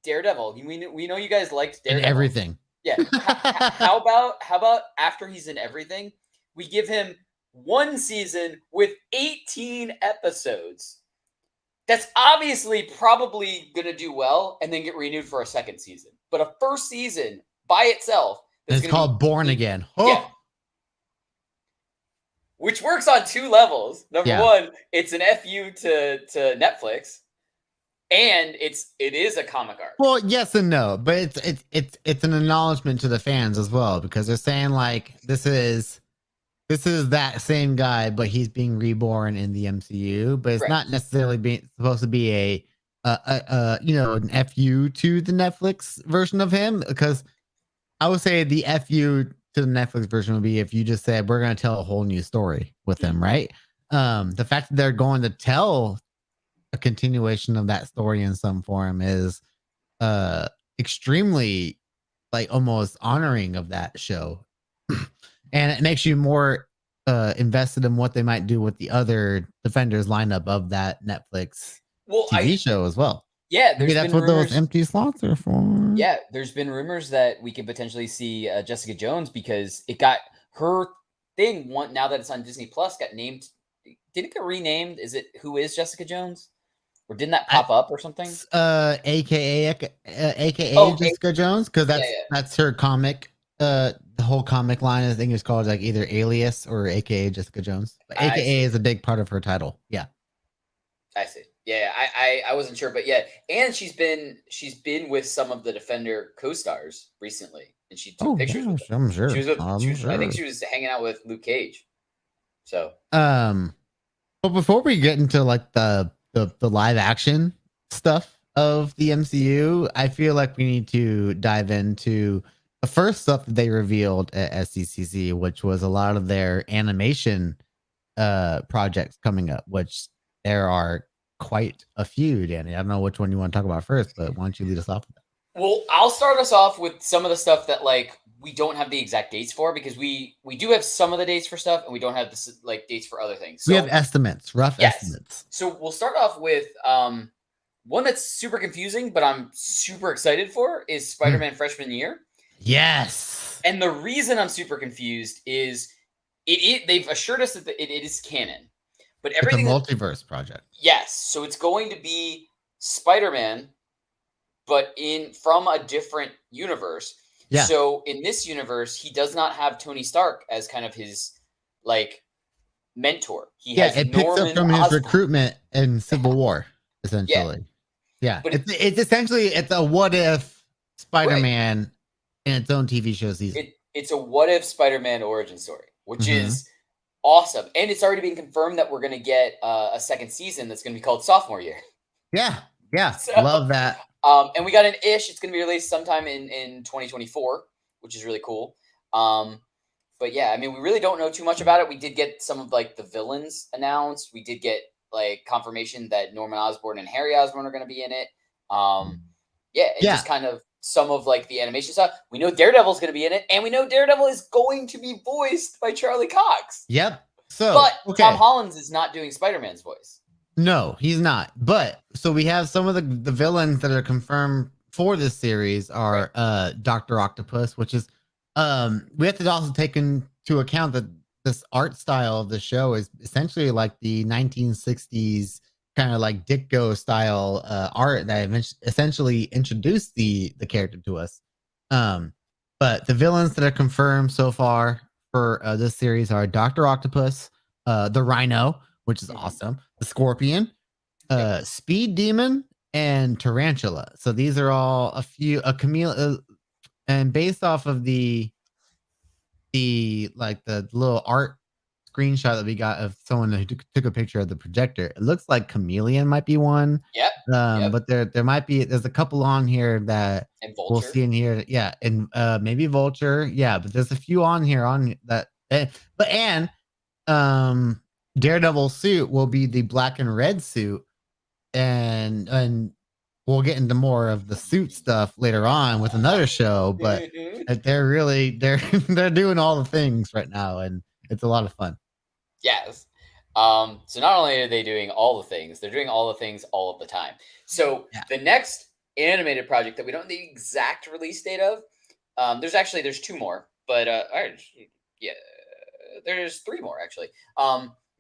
Daredevil? We know you guys liked Daredevil. And everything. Yeah. How about after he's in everything, we give him one season with 18 episodes. That's obviously probably going to do well and then get renewed for a second season. But a first season by itself. It's called Born Again. Oh. Yeah. Which works on two levels. Number one, it's an FU to Netflix. And it is a comic arc. Well, yes and no, but it's an acknowledgement to the fans as well, because they're saying like this is that same guy, but he's being reborn in the MCU, but it's not necessarily supposed to be an FU to the Netflix version of him, because I would say the FU to the Netflix version would be if you just said we're going to tell a whole new story with him, right? The fact that they're going to tell a continuation of that story in some form is extremely like almost honoring of that show. And it makes you more invested in what they might do with the other Defenders lineup of that Netflix TV show as well. Yeah, maybe that's what those empty slots are for. Yeah, there's been rumors that we could potentially see Jessica Jones, because it got her thing now that it's on Disney Plus got named. Did it get renamed? Is it Who is Jessica Jones? Or didn't that pop up or something? AKA Jessica Jones, because that's her comic. The whole comic line, I think, is called like either Alias or AKA Jessica Jones. But AKA is a big part of her title. Yeah, I see. Yeah, I wasn't sure, but yeah, and she's been with some of the Defender co-stars recently, and she took pictures. With them. I'm sure. I think she was hanging out with Luke Cage. So, but before we get into like the live action stuff of the MCU, I feel like we need to dive into the first stuff that they revealed at SDCC, which was a lot of their animation projects coming up, which there are quite a few, Danny. I don't know which one you want to talk about first, but why don't you lead us off with that? Well, I'll start us off with some of the stuff that like we don't have the exact dates for, because we do have some of the dates for stuff, and we don't have the like dates for other things. So, we have estimates, rough estimates. So we'll start off with one that's super confusing, but I'm super excited for is Spider-Man Freshman Year. Yes. And the reason I'm super confused is they've assured us that it is canon. But everything it's a multiverse project. Yes. So it's going to be Spider-Man, but from a different universe. Yeah. So in this universe, he does not have Tony Stark as kind of his like mentor. He has it picks up Norman from his Osborn. recruitment in Civil War, essentially. Yeah, But it's essentially a what if Spider-Man in its own TV show season. It's a what if Spider-Man origin story, which Mhm. is awesome, and it's already been confirmed that we're going to get a second season that's going to be called Sophomore Year. Yeah, So, love that. And we got an ish. It's going to be released sometime in 2024, which is really cool. But yeah, I mean, we really don't know too much about it. We did get some of like the villains announced. We did get like confirmation that Norman Osborn and Harry Osborn are going to be in it. Just kind of some of like the animation stuff. We know Daredevil's going to be in it, and we know Daredevil is going to be voiced by Charlie Cox. Yep. So, but Tom Holland is not doing Spider-Man's voice. No, he's not. But so we have some of the villains that are confirmed for this series are Dr. Octopus, which is we have to also take into account that this art style of the show is essentially like the 1960s kind of like Ditko style art that essentially introduced the character to us. But the villains that are confirmed so far for this series are Dr. Octopus, the Rhino, which is awesome, the Scorpion, Speed Demon, and Tarantula. So these are all a chameleon, and based off of the little art screenshot that we got of someone who took a picture of the projector, it looks like Chameleon might be one. But there's a couple on here that we'll see in here. Yeah, and maybe Vulture. Yeah, but there's a few on here on that. Daredevil's suit will be the black and red suit, and we'll get into more of the suit stuff later on with another show. But they're doing all the things right now, and it's a lot of fun. Yes. So not only are they doing all the things, they're doing all the things all of the time. So the next animated project that we don't know the exact release date of, there's two more, but there's three more actually.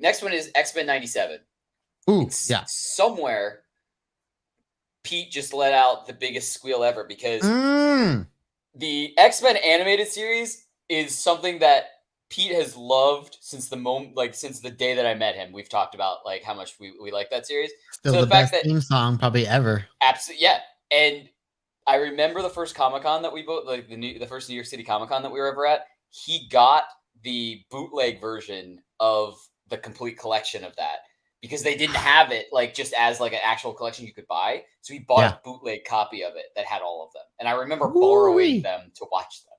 Next one is X-Men 97. Ooh, somewhere Pete just let out the biggest squeal ever because the X-Men animated series is something that Pete has loved since the moment, like since the day that I met him. We've talked about like how much we like that series. Still the best theme song probably ever. Absolutely, yeah. And I remember the first Comic-Con that we both like the first New York City Comic-Con that we were ever at. He got the bootleg version of the complete collection of that because they didn't have it like just as like an actual collection you could buy. So he bought a bootleg copy of it that had all of them. And I remember borrowing them to watch them.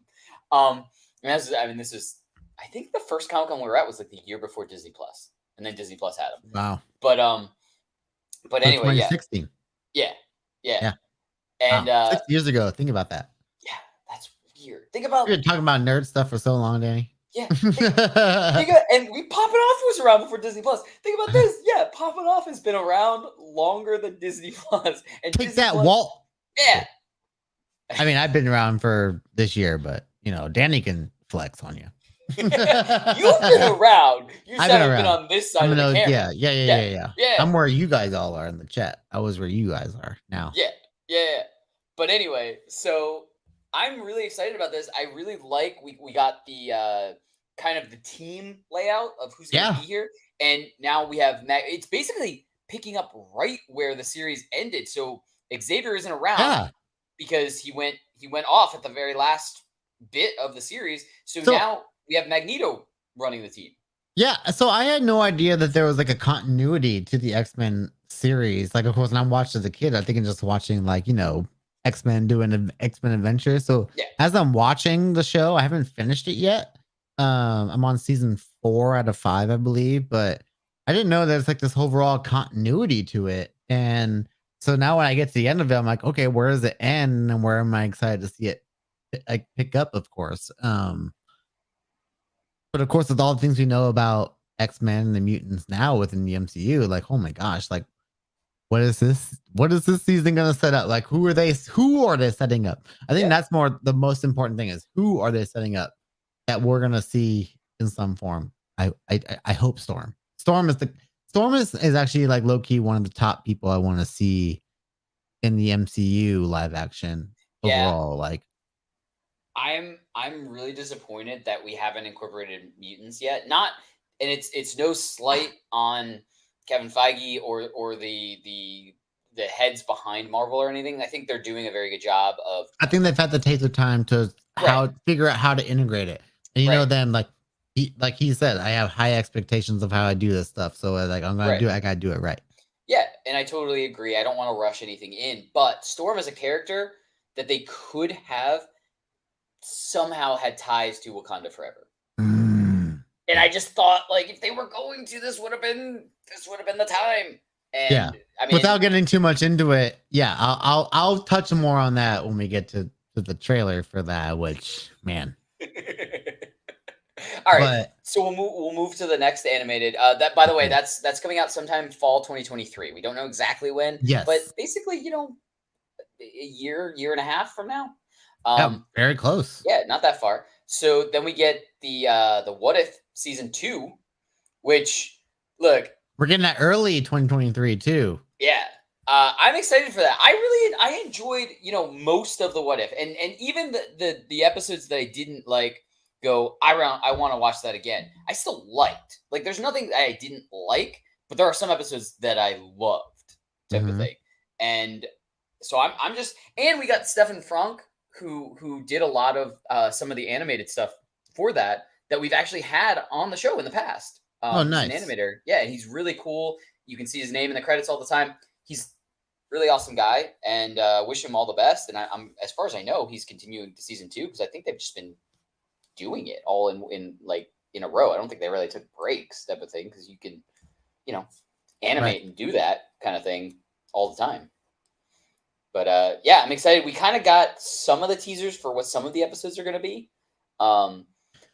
And this is, I think the first Comic-Con we were at was like the year before Disney Plus, and then Disney Plus had them. Wow. But anyway, 2016. Yeah. And 6 years ago, think about that. Yeah, that's weird. Think about you're talking about nerd stuff for so long, Danny. Yeah. And we Poppin' Off was around before Disney Plus. Think about this. Yeah, Poppin' Off has been around longer than Disney Plus. And take Disney that, Plus, Walt. Yeah. I mean, I've been around for this year, but Danny can flex on you. You've been around. You said I've been on this side of the camera. Yeah. I'm where you guys all are in the chat. I was where you guys are now. Yeah. But anyway, so I'm really excited about this. I really like we got the kind of the team layout of who's going to be here, and now we have it's basically picking up right where the series ended. So Xavier isn't around because he went off at the very last bit of the series. So now we have Magneto running the team. Yeah, so I had no idea that there was like a continuity to the X-Men series. Like, of course, when I'm watching as a kid, I think I'm just watching like X-Men doing an X-Men adventure. So as I'm watching the show, I haven't finished it yet. I'm on season 4 out of 5, I believe, but I didn't know there's like this overall continuity to it. And so now when I get to the end of it, I'm like, okay, where does it end and where am I excited to see it like pick up, of course. But of course, with all the things we know about X-Men and the mutants now within the MCU, like, oh my gosh, like what is this season gonna set up? Like who are they setting up? I think that's more the most important thing is who are they setting up that we're gonna see in some form. I hope Storm is actually like low-key one of the top people I want to see in the MCU live action overall. Like I'm really disappointed that we haven't incorporated mutants yet. Not and it's no slight on Kevin Feige or the heads behind Marvel or anything. I think they're doing a very good job of. I think they've had to take their time to figure out how to integrate it. And you know, then like he said, I have high expectations of how I do this stuff. So like I'm gonna do it, I gotta do it right. Yeah, and I totally agree. I don't want to rush anything in, but Storm is a character that they could have somehow had ties to Wakanda Forever. And I just thought, like, if they were going to, this would have been the time. And I mean, without getting too much into it, I'll touch more on that when we get to the trailer for that. Which, man. All right, so we'll move to the next animated. That, by the way, that's coming out sometime fall 2023. We don't know exactly when. Yes, but basically, you know, a year and a half from now. Very close. Yeah, not that far. So then we get the What If season 2, which look, we're getting that early 2023 too. Yeah, I'm excited for that. I enjoyed, you know, most of the What If, and even the episodes that I didn't like. I want to watch that again. I still liked. Like, there's nothing that I didn't like, but there are some episodes that I loved, type of thing. And so I'm just, and we got Stefan Frank, who did a lot of some of the animated stuff for that we've actually had on the show in the past. Nice. He's an animator. Yeah, and he's really cool. You can see his name in the credits all the time. He's really awesome guy, and wish him all the best. And I'm, as far as I know, he's continuing to season 2 because I think they've just been doing it all in a row. I don't think they really took breaks, type of thing, because you can, you know, animate and do that kind of thing all the time. But yeah, I'm excited. We kind of got some of the teasers for what some of the episodes are going to be.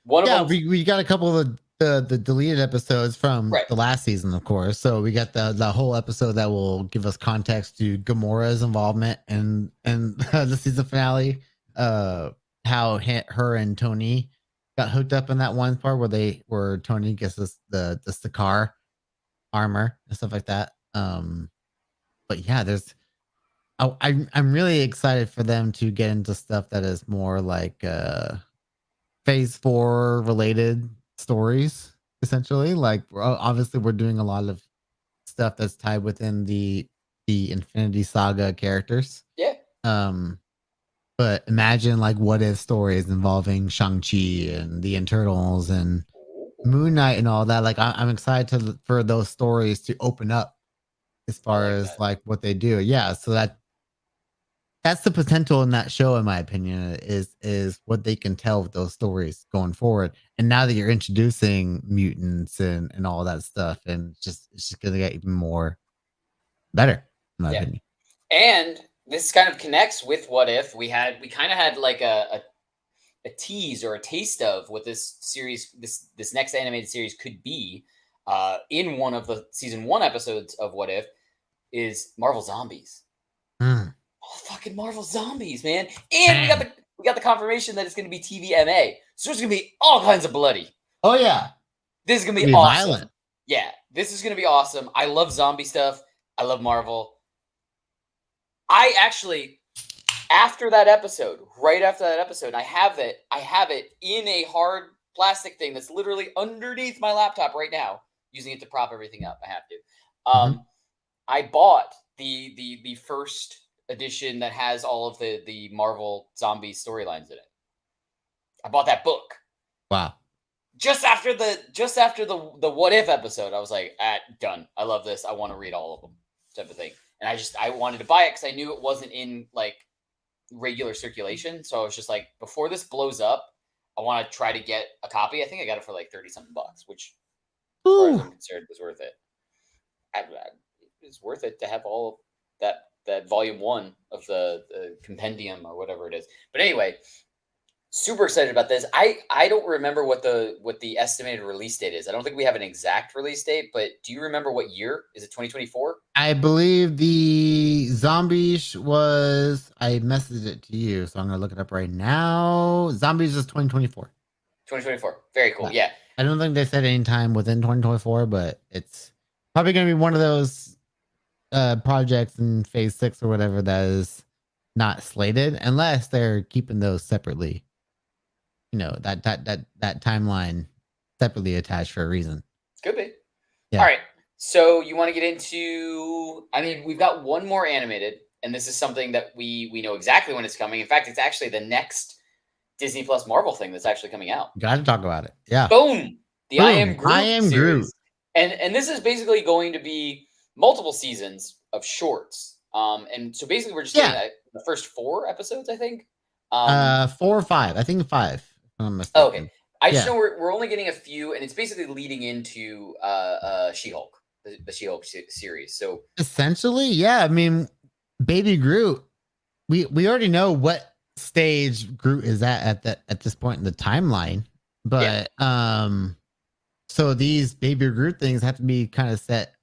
We got a couple of the deleted episodes from the last season, of course. So we got the whole episode that will give us context to Gamora's involvement and the season finale. How her and Tony got hooked up in that one part where Tony gets the Sakaar armor and stuff like that. But yeah, I'm really excited for them to get into stuff that is more like phase 4 related stories, essentially. Like, obviously we're doing a lot of stuff that's tied within the Infinity Saga characters. Yeah. But imagine like what if stories involving Shang-Chi and the Eternals and Moon Knight and all that. Like, I'm excited for those stories to open up as far as like what they do. Yeah, so that's the potential in that show, in my opinion, is what they can tell with those stories going forward. And now that you're introducing mutants and all that stuff, and it's just gonna get even more better, in my opinion. And this kind of connects with What If. We kind of had like a tease or a taste of what this series, this next animated series could be, in one of the season 1 episodes of What If, is Marvel Zombies. Oh, fucking Marvel Zombies, man! And we got the confirmation that it's going to be TVMA, so it's going to be all kinds of bloody. Oh yeah, this is going to be awesome. Violent. Yeah, this is going to be awesome. I love zombie stuff. I love Marvel. I actually, after that episode, right after that episode, I have it in a hard plastic thing that's literally underneath my laptop right now, using it to prop everything up. I have to. I bought the first edition that has all of the Marvel zombie storylines in it. I bought that book. Wow. Just after the What If episode, I was like, done. I love this. I want to read all of them, type of thing. And I wanted to buy it because I knew it wasn't in like regular circulation. So I was just like, before this blows up, I want to try to get a copy. I think I got it for like $30-something, which, as far as I'm concerned, was worth it. It's worth it to have all that volume 1 of the compendium or whatever it is. But anyway, super excited about this. I don't remember what the estimated release date is. I don't think we have an exact release date, but do you remember what year? Is it 2024? I believe the Zombies was, I messaged it to you, so I'm going to look it up right now. Zombies is 2024. 2024. Very cool. Yeah. I don't think they said any time within 2024, but it's probably going to be one of those projects in phase 6 or whatever that is not slated, unless they're keeping those separately. You know, that timeline separately attached for a reason. Yeah. All right. So you want to get into? I mean, we've got one more animated, and this is something that we know exactly when it's coming. In fact, it's actually the next Disney Plus Marvel thing that's actually coming out. Got to talk about it. Yeah. Boom! The I Am Boom. Groot I Am series, Groot. and this is basically going to be multiple seasons of shorts. And so basically, we're just getting the first 4 episodes, I think. 4 or 5. I think 5. If I'm Oh, okay. mistaken. I just know we're only getting a few, and it's basically leading into She-Hulk, the She-Hulk series. So Essentially, yeah. I mean, Baby Groot. We already know what stage Groot is at this point in the timeline, but so these Baby Groot things have to be kind of set,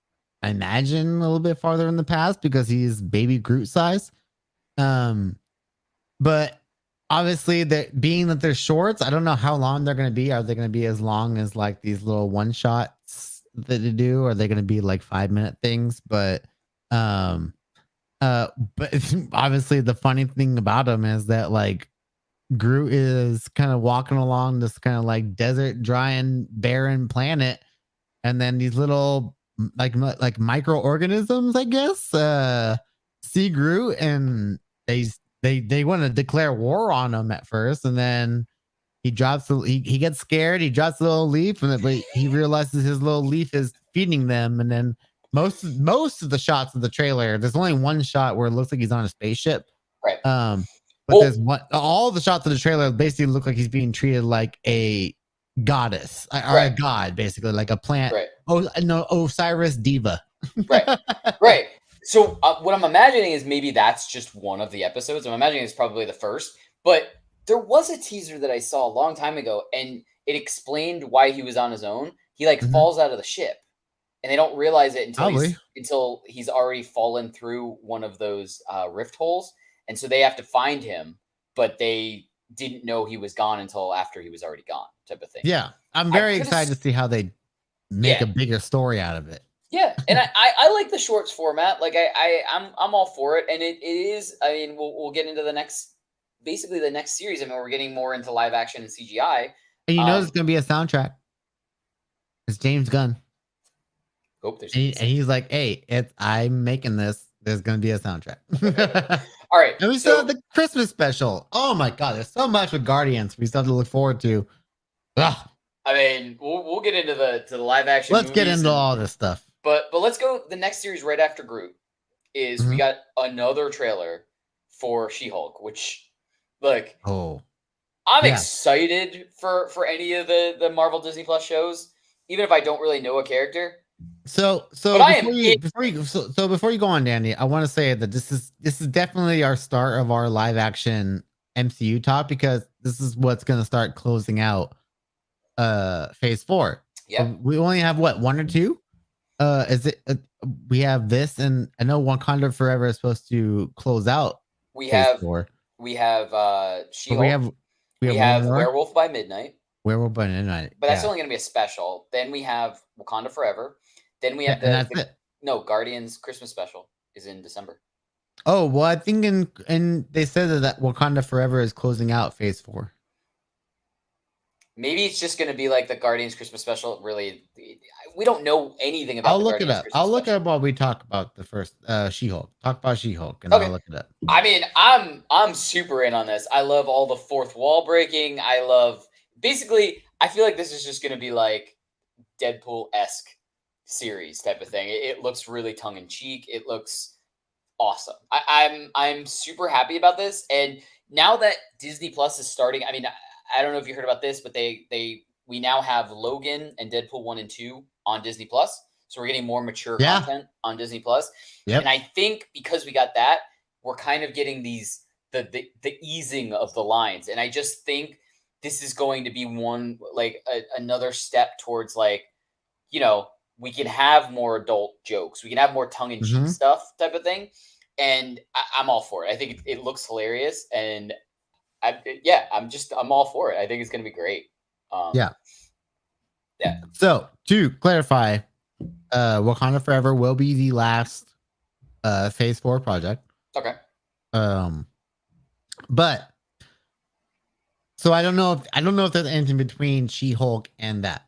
I imagine, a little bit farther in the past because he's Baby Groot size. But obviously, that being that they're shorts, I don't know how long they're going to be. Are they going to be as long as like these little one shots that they do? Or are they going to be like 5-minute things? But but obviously, the funny thing about them is that like Groot is kind of walking along this kind of like desert, dry and barren planet, and then these little like microorganisms, I guess, see Groot, and they want to declare war on him at first, and then he he gets scared, he drops a little leaf, and but he realizes his little leaf is feeding them, and then most of the shots of the trailer, there's only one shot where it looks like he's on a spaceship. right. But there's one, all the shots of the trailer basically look like he's being treated like a goddess or a god, basically like a plant. Right. Oh no, Osiris diva. Right. So what I'm imagining is maybe that's just one of the episodes. I'm imagining it's probably the first, but there was a teaser that I saw a long time ago, and it explained why he was on his own. He like falls out of the ship, and they don't realize it until he's already fallen through one of those rift holes. And so they have to find him, but they didn't know he was gone until after he was already gone, type of thing. Yeah, I'm very excited to see how they make a bigger story out of it. Yeah, and I like the shorts format. Like I'm all for it, and it is. I mean, we'll get into the next series. I mean, we're getting more into live action and CGI. And you know, there's gonna be a soundtrack. It's James Gunn. Hope there's. And he's like, "Hey, I'm making this. There's gonna be a soundtrack." All right. And we still have the Christmas special. Oh my god, there's so much with Guardians we still have to look forward to. Ugh. I mean, we'll get into the live action. Let's get into all this stuff. But let's go. The next series right after Groot is we got another trailer for She-Hulk, which like I'm excited for any of the Marvel Disney Plus shows, even if I don't really know a character. So before you go on, Danny, I want to say that this is definitely our start of our live action MCU talk, because this is what's going to start closing out phase 4. Yeah, we only have what, 1 or 2? Is it we have this, and I know Wakanda Forever is supposed to close out. We have She-Hulk. We have Werewolf by Midnight. Werewolf by Midnight. But that's only going to be a special. Then we have Wakanda Forever. Then we have Guardians Christmas special is in December. Oh, well, I think and they said that Wakanda Forever is closing out phase 4. Maybe it's just going to be like the Guardians Christmas special. Really, we don't know anything about. I'll look it up. I'll look it up while we talk about the first She-Hulk. Talk about She-Hulk, and I'll look it up. I mean, I'm super in on this. I love all the fourth wall breaking. I love, basically, I feel like this is just going to be like Deadpool-esque series type of thing. It looks really tongue in cheek. It looks awesome. I'm super happy about this. And now that Disney Plus is starting, I mean, I don't know if you heard about this, but we now have Logan and Deadpool 1 and 2 on Disney Plus. So we're getting more mature content on Disney Plus. Yep. And I think because we got that, we're kind of getting the easing of the lines. And I just think this is going to be another step towards, like, you know, we can have more adult jokes. We can have more tongue-in-cheek stuff type of thing. And I'm all for it. I think it looks hilarious. And I'm all for it. I think it's going to be great. Yeah. So to clarify, Wakanda Forever will be the last phase 4 project. Okay. But so I don't know if there's anything between She-Hulk and that.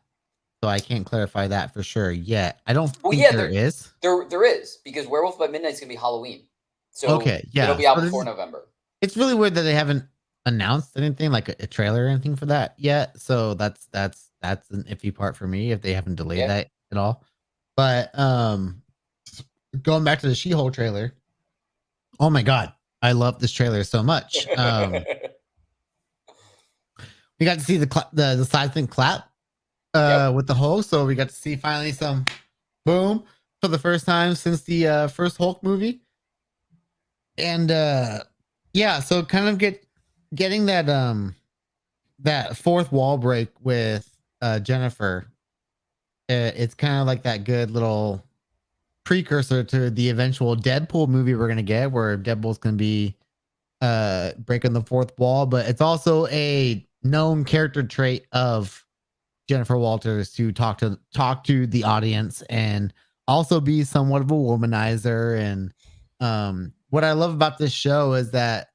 So I can't clarify that for sure yet. I don't Well, think yeah, there is. there is, because Werewolf by Midnight is gonna be Halloween, so Okay, it'll yeah. be out So before November. it's really weird that they haven't announced anything like a trailer or anything for that yet. So that's an iffy part for me if they haven't delayed Yeah. that at all. But going back to the She-Hulk trailer. Oh my god, I love this trailer so much. We got to see the seismic clap Yep. with the Hulk, so we got to see finally some boom for the first time since the first Hulk movie. And yeah, so kind of getting that fourth wall break with Jennifer. It's kind of like that good little precursor to the eventual Deadpool movie we're gonna get, where Deadpool's gonna be breaking the fourth wall, but it's also a known character trait of Jennifer Walters to talk to the audience and also be somewhat of a womanizer. And what I love about this show is that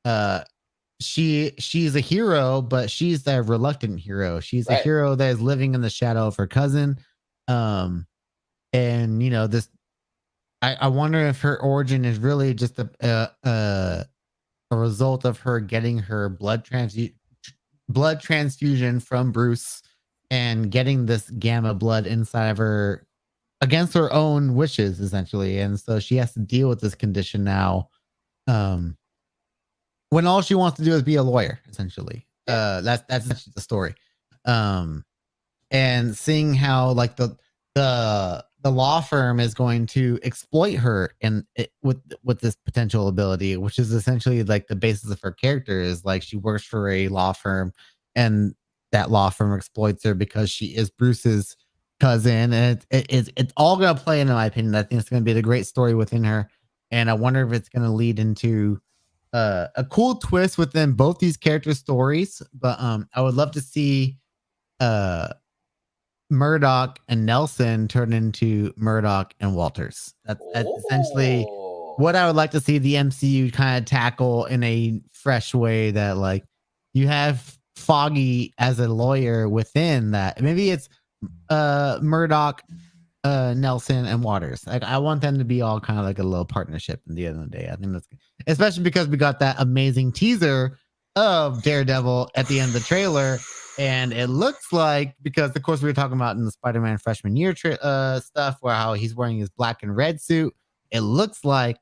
uh she's a hero, but she's the reluctant hero. She's a Right. hero that is living in the shadow of her cousin. Um and you know this I wonder if her origin is really just a result of her getting her blood transfusion from Bruce and getting this gamma blood inside of her against her own wishes, essentially. And so she has to deal with this condition now. Um, when all she wants to do is be a lawyer, essentially. Yeah. That's the story. Um, and seeing how like the law firm is going to exploit her and with this potential ability, which is essentially like the basis of her character, is like she works for a law firm and that law firm exploits her because she is Bruce's cousin. And it's all going to play in my opinion. I think it's going to be the great story within her, and I wonder if it's going to lead into a cool twist within both these character stories. But I would love to see uh Murdoch and Nelson turn into Murdoch and Walters. That's essentially Oh. what I would like to see the MCU kind of tackle in a fresh way. That like you have Foggy as a lawyer within that. Maybe it's Murdoch, Nelson, and Waters. Like I want them to be all kind of like a little partnership. In the end of the day, I think that's good. Especially because we got that amazing teaser of Daredevil at the end of the trailer. And it looks like, because of course we were talking about in the Spider-Man freshman year stuff, where how he's wearing his black and red suit. It looks like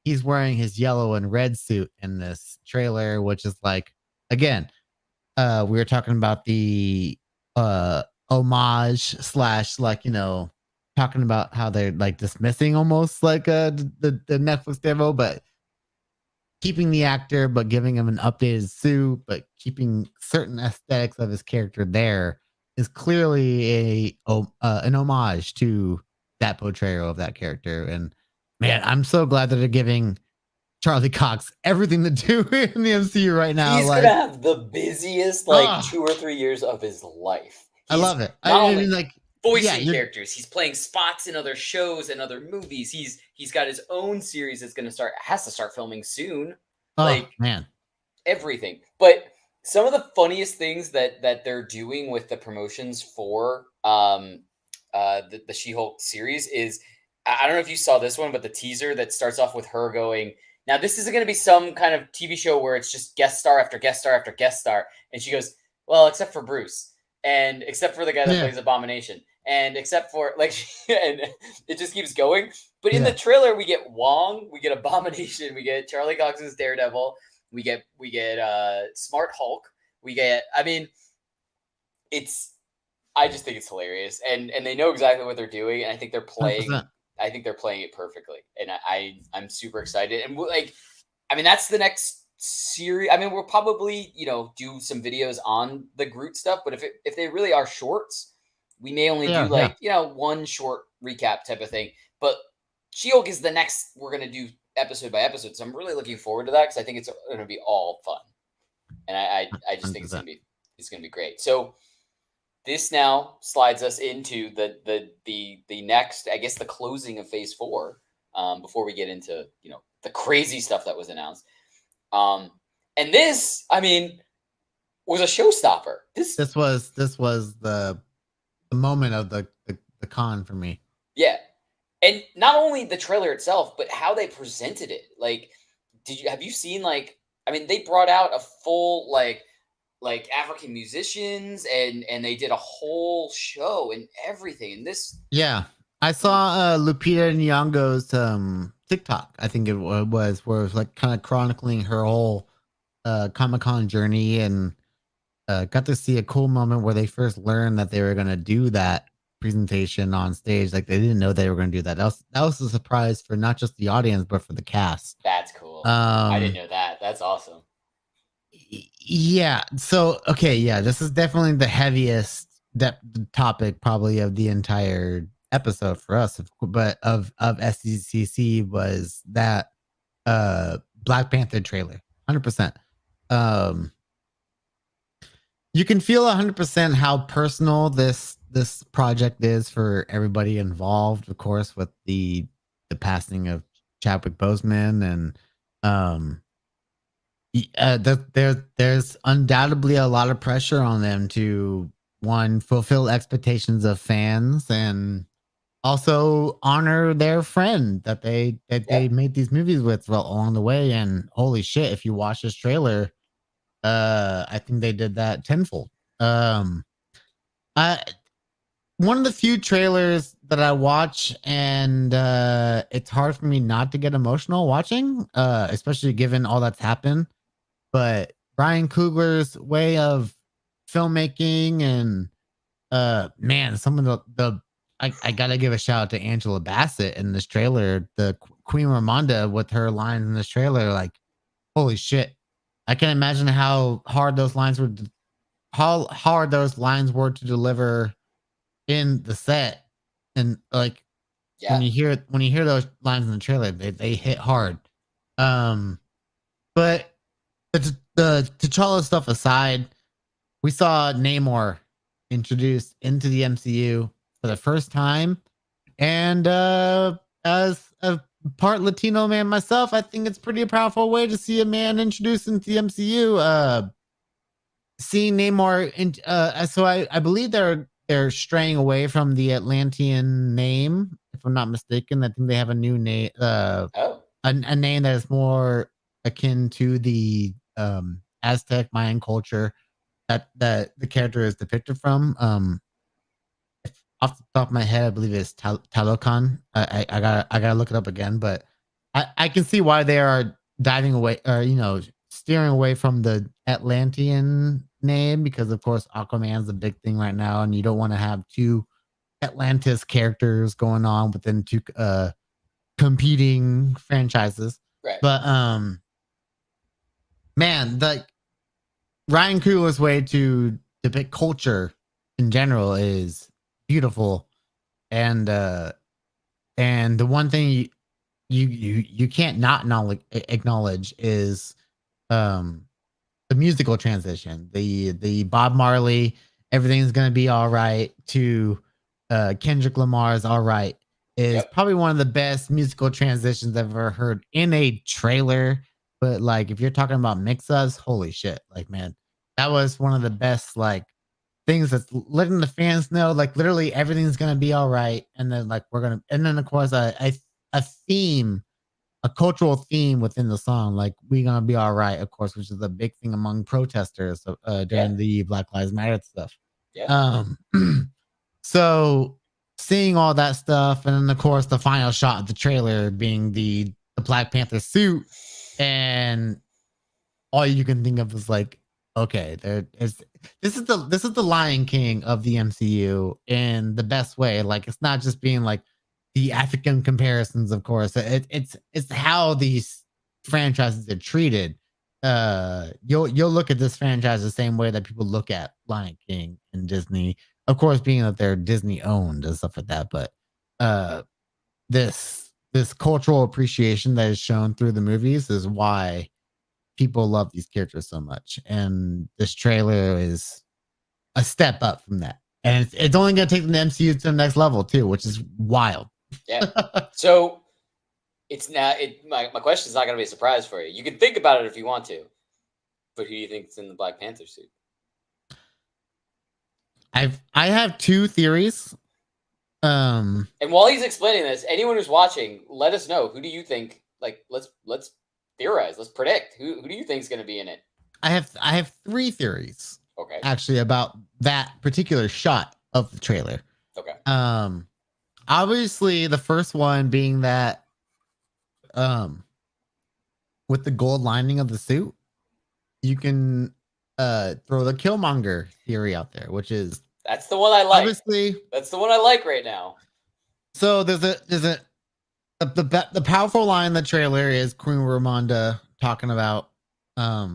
he's wearing his yellow and red suit in this trailer, which is like, again, we were talking about the homage slash, like, you know, talking about how they're like dismissing almost like the Netflix demo, but keeping the actor, but giving him an updated suit, but keeping certain aesthetics of his character there is clearly an homage to that portrayal of that character. And man, I'm so glad that they're giving Charlie Cox everything to do in the MCU right now. He's Like, gonna have the busiest like 2 or 3 years of his life. I He's love it. not I only mean, like, yeah, voicing characters, he's playing spots in other shows and other movies. He's got his own series that's gonna has to start filming soon. oh Like man, everything. But some of the funniest things that they're doing with the promotions for the She-Hulk series is, I don't know if you saw this one, but the teaser that starts off with her going, now this isn't going to be some kind of TV show where it's just guest star after guest star after guest star, and she goes, well, except for Bruce, and except for the guy that plays Abomination, and except for like, and it just keeps going. But in the trailer, we get Wong, we get Abomination, we get Charlie Cox's Daredevil, we get Smart Hulk, we get, I mean, I just think it's hilarious, and they know exactly what they're doing, and I think they're playing. 100%. I think they're playing it perfectly, and I'm super excited. And like, I mean, that's the next series. I mean, we'll probably do some videos on the Groot stuff, but if they really are shorts, we may only do like one short recap type of thing. But She-Hulk is the next we're gonna do episode by episode, so I'm really looking forward to that because I think it's gonna be all fun, and I just think it's gonna be great. So. This now slides us into the next, I guess, the closing of Phase 4. Before we get into the crazy stuff that was announced, and this, I mean, was a showstopper. This was the moment of the con for me. Yeah. And not only the trailer itself, but how they presented it. Like, have you seen like, I mean, they brought out a full like African musicians and they did a whole show and everything. And this, Yeah, I saw Lupita Nyong'o's TikTok. I think it was where it was like kind of chronicling her whole Comic-Con journey, and got to see a cool moment where they first learned that they were going to do that presentation on stage. Like they didn't know they were going to do that. That was a surprise for not just the audience but for the cast. that's cool. I didn't know that. That's awesome. Yeah. So okay, yeah, this is definitely the heaviest topic probably of the entire episode for us, but of SDCC was that Black Panther trailer. 100%. You can feel 100% how personal this project is for everybody involved, of course, with the passing of Chadwick Boseman, and there's undoubtedly a lot of pressure on them to, one, fulfill expectations of fans and also honor their friend that they made these movies with along the way. And holy shit, if you watch this trailer, I think they did that tenfold. I One of the few trailers that I watch, and it's hard for me not to get emotional watching, especially given all that's happened. But Ryan Coogler's way of filmmaking, and man, some of the I gotta give a shout out to Angela Bassett in this trailer, the Queen Ramonda with her lines in this trailer, like holy shit. I can imagine how hard those lines were to deliver in the set, and like when you hear those lines in the trailer, they hit hard. But the T'Challa stuff aside, we saw Namor introduced into the MCU for the first time, and as a part Latino man myself, I think it's pretty powerful way to see a man introduced into the MCU. Seeing Namor so I believe they're straying away from the Atlantean name, if I'm not mistaken. I think they have a new name, a name that is more akin to the Aztec Mayan culture that the character is depicted from. Off the top of my head, I believe it's Talocan. I gotta look it up again, but I can see why they are diving away, or steering away from the Atlantean name, because of course Aquaman's a big thing right now, and you don't want to have two Atlantis characters going on within two competing franchises. Right. But man, the Ryan Coogler's way to depict culture in general is beautiful, and the one thing you can't not acknowledge is the musical transition, the Bob Marley "Everything's Gonna Be All Right" to Kendrick Lamar's "All Right" is probably one of the best musical transitions I've ever heard in a trailer. But like, if you're talking about mix-ups, holy shit! Like, man, that was one of the best things that's letting the fans know, like, literally everything's gonna be all right, and then and then of course a theme, a cultural theme within the song, like "We Gonna Be All Right," of course, which is a big thing among protesters during the Black Lives Matter stuff. So seeing all that stuff, and then of course the final shot of the trailer being the Black Panther suit, and all you can think of is like, okay, this is the Lion King of the MCU in the best way. Like, it's not just being like the African comparisons, of course. It's how these franchises are treated. You'll look at this franchise the same way that people look at Lion King and Disney, of course, being that they're Disney owned and stuff like that. But this cultural appreciation that is shown through the movies is why people love these characters so much, and this trailer is a step up from that, and it's only going to take the MCU to the next level too, which is wild. Yeah. So it's not. My question is not going to be a surprise for you. You can think about it if you want to, but who do you think is in the Black Panther suit? I have two theories. And while he's explaining this, anyone who's watching, let us know. Who do you think? Like, let's theorize. Let's predict. Who do you think is going to be in it? I have three theories. Okay. Actually, about that particular shot of the trailer. Okay. Obviously, the first one being that, with the gold lining of the suit, you can throw the Killmonger theory out there, which is that's the one I like. Obviously, that's the one I like right now. So there's the powerful line in the trailer is Queen Ramonda talking about, I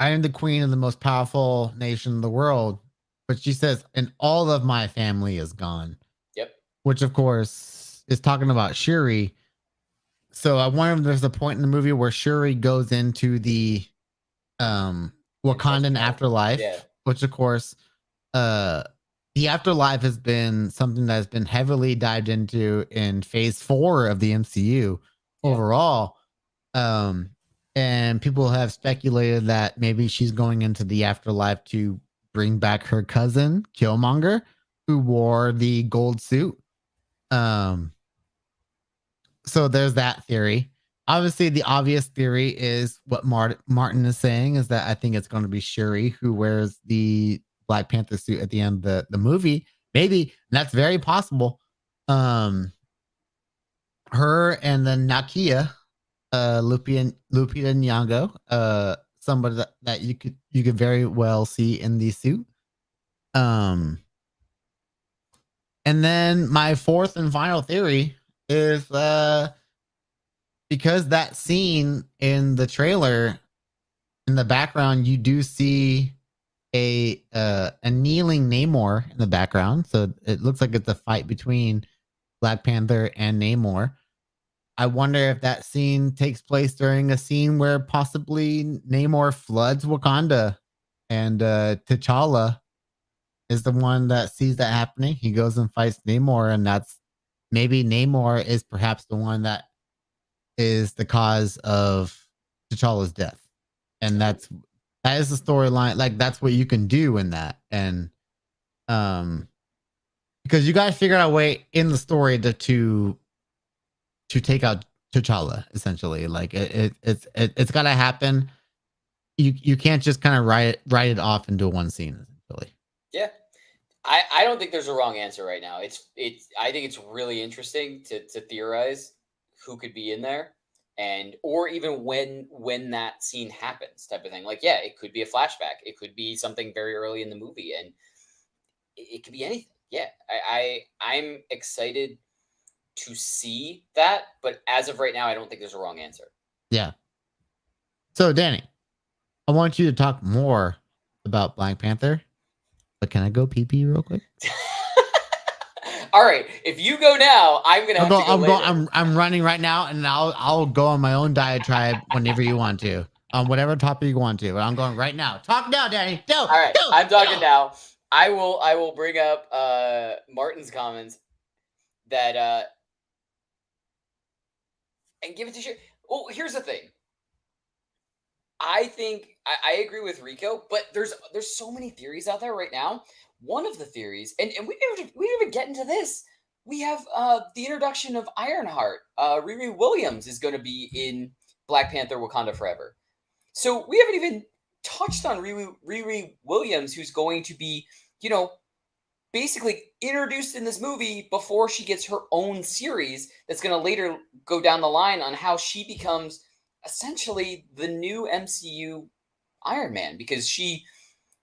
am the queen of the most powerful nation in the world, but she says, and all of my family is gone. Yep. Which of course is talking about Shuri. So I wonder if there's a point in the movie where Shuri goes into the Wakandan afterlife, which of course, the afterlife has been something that has been heavily dived into in phase 4 of the MCU overall. And people have speculated that maybe she's going into the afterlife to bring back her cousin, Killmonger, who wore the gold suit. So there's that theory. Obviously, the obvious theory is what Martin is saying, is that I think it's going to be Shuri who wears the Black Panther suit at the end of the movie. Maybe that's very possible. Her and then Nakia, Lupita Nyong'o, somebody that you could very well see in the suit. And then my fourth and final theory is because that scene in the trailer, in the background, you do see a kneeling Namor in the background. So it looks like it's a fight between Black Panther and Namor. I wonder if that scene takes place during a scene where possibly Namor floods Wakanda, and T'Challa is the one that sees that happening. He goes and fights Namor, and that's maybe Namor is perhaps the one that is the cause of T'Challa's death. And that is the storyline. Like, that's what you can do in that. And because you got to figure out a way in the story to take out T'Challa, essentially. Like, it's got to happen. You can't just kind of write it off into one scene, essentially. Yeah. I don't think there's a wrong answer right now. I think it's really interesting to theorize who could be in there, and or even when that scene happens, type of thing. Like, yeah, it could be a flashback, it could be something very early in the movie, and it could be anything. Yeah, I'm excited to see that, but as of right now, I don't think there's a wrong answer. Yeah. So, Danny, I want you to talk more about Black Panther, but can I go pee real quick? All right, if you go now, I'm gonna have to go later. I'm running right now, and I'll go on my own diatribe whenever you want to, on whatever topic you want to. But I'm going right now. Talk now, Danny. Go. All right, I'm talking now. I will bring up Martin's comments that and give it to Shuri. Well, here's the thing. I think I agree with Rico, but there's so many theories out there right now. One of the theories, and we didn't even get into this. We have the introduction of Ironheart. Riri Williams is going to be in Black Panther: Wakanda Forever. So we haven't even touched on Riri Williams, who's going to be, basically introduced in this movie before she gets her own series that's going to later go down the line on how she becomes essentially the new MCU Iron Man, because she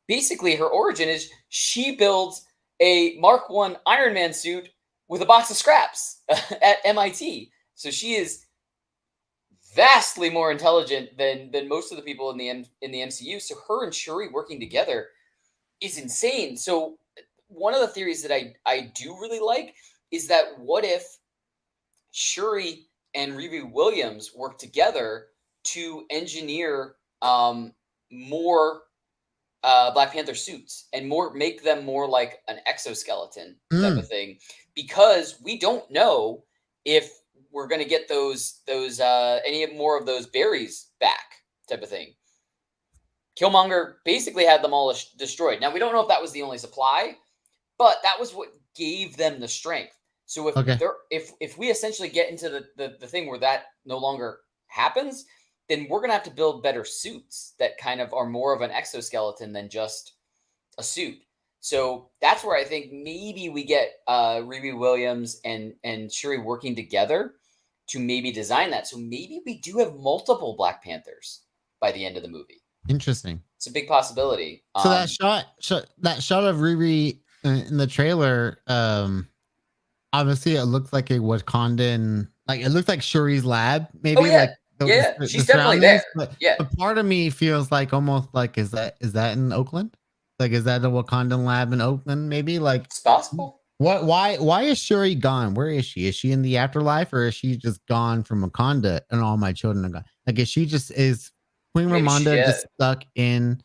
basically, her origin is she builds a Mark I Iron Man suit with a box of scraps at MIT. So she is vastly more intelligent than most of the people in the MCU. So her and Shuri working together is insane. So one of the theories that I do really like is that what if Shuri and Riri Williams work together to engineer more Black Panther suits and make them more like an exoskeleton type of thing, because we don't know if we're going to get those any more of those berries back type of thing. Killmonger basically had them all destroyed. Now we don't know if that was the only supply, but that was what gave them the strength. So if we essentially get into the thing where that no longer happens, then we're gonna have to build better suits that kind of are more of an exoskeleton than just a suit. So that's where I think maybe we get Riri Williams and Shuri working together to maybe design that. So maybe we do have multiple Black Panthers by the end of the movie. Interesting. It's a big possibility. So that shot of Riri in the trailer, obviously it looks like a Wakandan, like it looks like Shuri's lab, maybe. Oh, yeah. Like She's definitely there. But yeah, a part of me feels like almost like is that in Oakland? Like, is that a Wakandan lab in Oakland? Maybe like it's possible. What? Why is Shuri gone? Where is she? Is she in the afterlife, or is she just gone from Wakanda and all my children are gone? Like, is Queen Ramonda just stuck in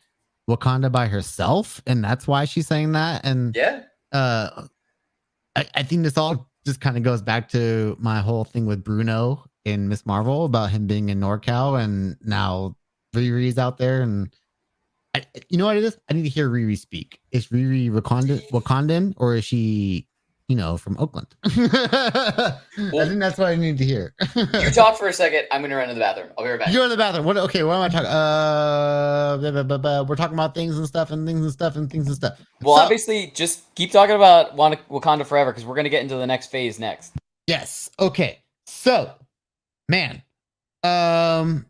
Wakanda by herself, and that's why she's saying that? And I think this all just kind of goes back to my whole thing with Bruno in Miss Marvel about him being in NorCal, and now Riri's out there, and you know what it is? I need to hear Riri speak. Is Riri Wakandan, or is she, from Oakland? I think that's what I need to hear. You talk for a second. I'm going to run to the bathroom. I'll be right back. You're in the bathroom. What am I talking? We're talking about things and stuff and things and stuff and things and stuff. Well, obviously, just keep talking about Wakanda Forever because we're going to get into the next phase next. Yes. Okay. So, man, I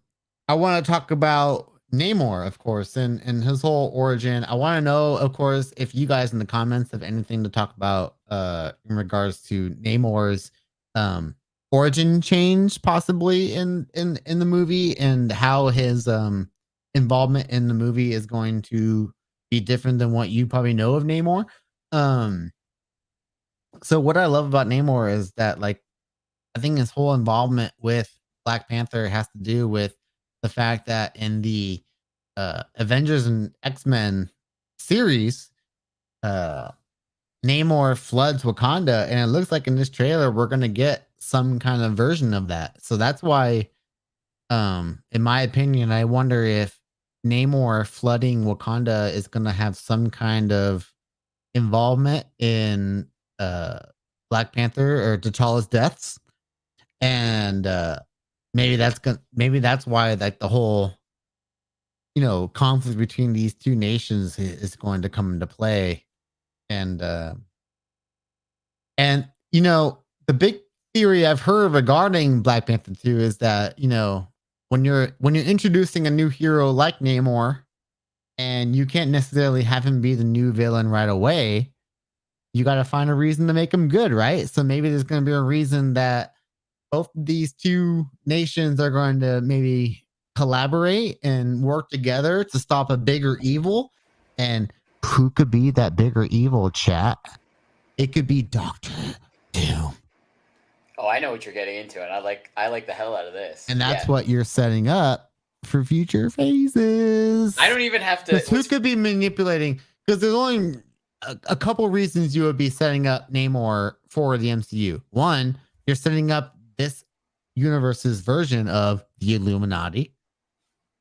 want to talk about Namor, of course, and his whole origin. I want to know, of course, if you guys in the comments have anything to talk about in regards to Namor's origin change, possibly in the movie, and how his involvement in the movie is going to be different than what you probably know of Namor. So what I love about Namor is that, like, I think his whole involvement with Black Panther has to do with the fact that in the Avengers and X-Men series, Namor floods Wakanda, and it looks like in this trailer we're gonna get some kind of version of that. So that's why, in my opinion, I wonder if Namor flooding Wakanda is gonna have some kind of involvement in Black Panther or T'Challa's deaths, and maybe that's why, like, the whole conflict between these two nations is going to come into play. And the big theory I've heard regarding Black Panther 2 is that, when you're introducing a new hero like Namor, and you can't necessarily have him be the new villain right away, you got to find a reason to make him good, right? So maybe there's going to be a reason that both these two nations are going to maybe collaborate and work together to stop a bigger evil. And who could be that bigger evil, chat? It could be Doctor Doom. Oh, I know what you're getting into, and I like the hell out of this. And that's what you're setting up for future phases. I don't even have to. Who could be manipulating? Because there's only a couple reasons you would be setting up Namor for the MCU. One, you're setting up this universe's version of the Illuminati,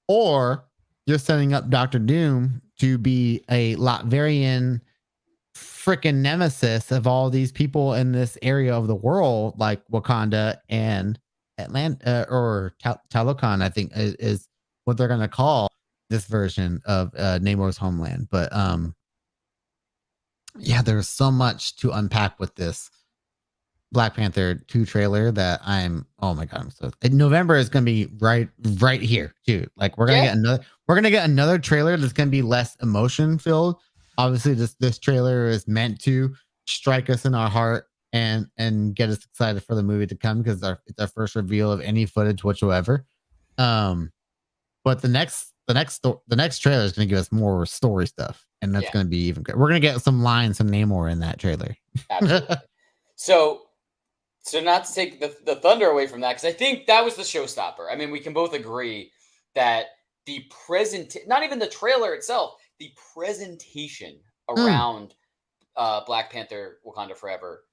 or you're setting up Doctor Doom to be a Latverian freaking nemesis of all these people in this area of the world, like Wakanda and Atlanta, or Talokan, I think is what they're going to call this version of Namor's homeland. But yeah, there's so much to unpack with this Black Panther 2 trailer that oh my god, I'm so. November is gonna be right here too. Like, we're gonna get another trailer that's gonna be less emotion filled. Obviously, this trailer is meant to strike us in our heart and get us excited for the movie to come, because it's our first reveal of any footage whatsoever. But the next trailer is gonna give us more story stuff, and that's gonna be even great. We're gonna get some lines from Namor in that trailer. Absolutely. So not to take the thunder away from that, because I think that was the showstopper. I mean, we can both agree that not even the trailer itself, the presentation around Black Panther Wakanda Forever,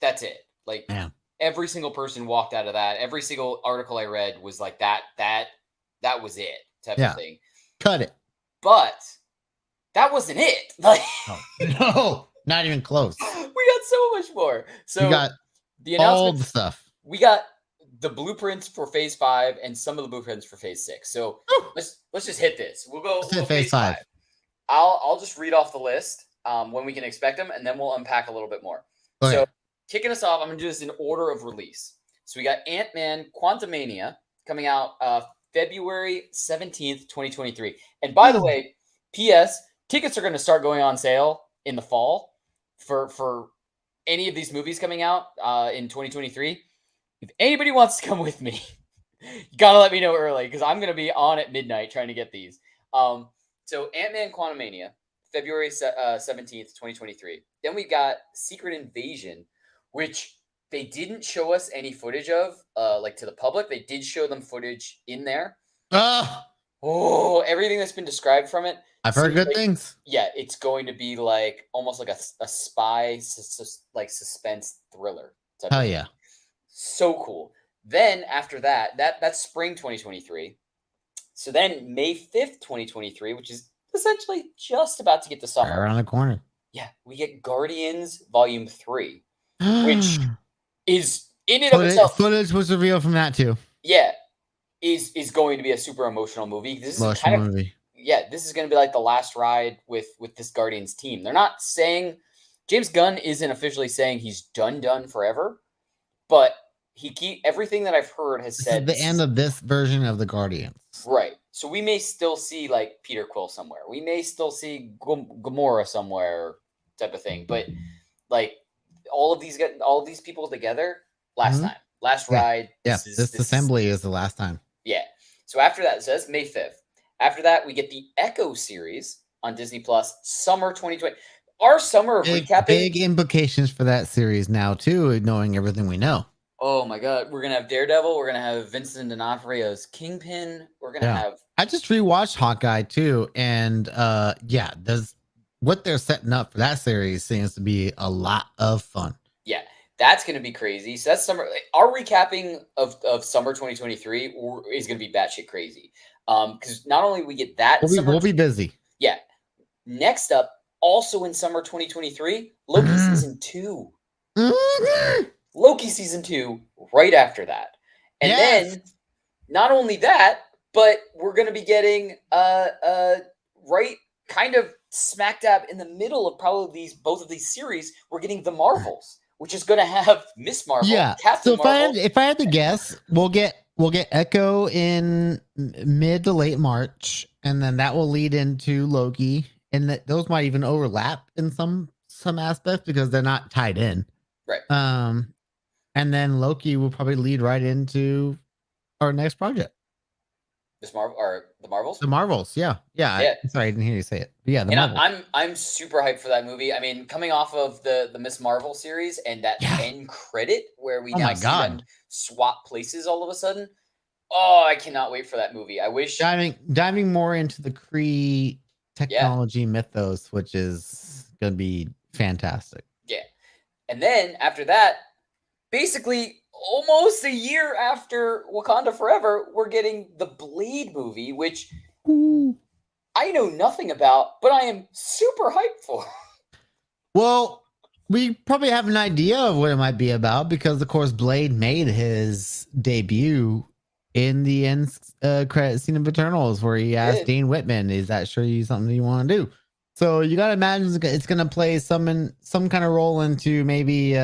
that's it. Like, every single person walked out of that. Every single article I read was like that was it type of thing. Cut it. But that wasn't it. Like, no, not even close. We got so much more. So we got the all announcement the stuff. We got the blueprints for Phase 5 and some of the blueprints for Phase 6. So let's just hit this. We'll go Phase 5. I'll just read off the list when we can expect them, and then we'll unpack a little bit more. Okay. So kicking us off, I'm going to do this in order of release. So we got Ant-Man Quantumania coming out February 17th, 2023. And by the way, P.S., tickets are going to start going on sale in the fall for any of these movies coming out in 2023. If anybody wants to come with me, you got to let me know early because I'm going to be on at midnight trying to get these. So Ant-Man Quantumania, February 17th, 2023. Then we got Secret Invasion, which they didn't show us any footage of, like to the public. They did show them footage in there. Everything that's been described from it. I've heard good things. Yeah, it's going to be like almost like a spy, like suspense thriller. Hell yeah. So cool. Then after that's spring 2023. So then May 5th, 2023, which is essentially just about to get to summer. Right around the corner. Yeah, we get Guardians Volume 3, which is in and of itself. Footage was revealed from that too. Yeah, is going to be a super emotional movie. This is kind of movie. Yeah, this is going to be like the last ride with this Guardians team. They're not saying James Gunn isn't officially saying he's done forever, but everything that I've heard has said the end of this version of the Guardians. Right. So we may still see like Peter Quill somewhere. We may still see Gamora somewhere, type of thing. But like all of these people together last ride. Yeah. This assembly is the last time. Yeah. So after that, it says May 5th. After that, we get the Echo series on Disney Plus, summer 2020. Our summer of recapping. Big implications for that series now too, knowing everything we know. Oh my God. We're going to have Daredevil. We're going to have Vincent D'Onofrio's Kingpin. We're going to have. I just rewatched Hawkeye too. And what they're setting up for that series seems to be a lot of fun. Yeah, that's going to be crazy. So that's summer. Our recapping of summer 2023 is going to be batshit crazy. Because not only we get that. We'll be busy. Yeah. Next up, also in summer 2023, Loki Season 2. Loki Season 2 right after that. And then not only that, but we're going to be getting right kind of smack dab in the middle of probably both of these series, we're getting the Marvels, which is going to have Miss Marvel, Captain Marvel. If I had to guess, we'll get Echo in mid to late March, and then that will lead into Loki, and those might even overlap in some aspects because they're not tied in. Right. And then Loki will probably lead right into our next project. Miss Marvel or the Marvels? The Marvels, yeah. Sorry, I didn't hear you say it. But yeah, the Marvels. I'm super hyped for that movie. I mean, coming off of the Miss Marvel series and that end credit where we now see them swap places all of a sudden. Oh, I cannot wait for that movie. I wish diving more into the Kree technology mythos, which is gonna be fantastic. Yeah. And then after that, basically almost a year after Wakanda Forever, we're getting the Blade movie, which I know nothing about, but I am super hyped for. Well, we probably have an idea of what it might be about because, of course, Blade made his debut in the end credit scene of Eternals, where he asked Dane Whitman, "Is that something you want to do?" So you got to imagine it's going to play some kind of role into maybe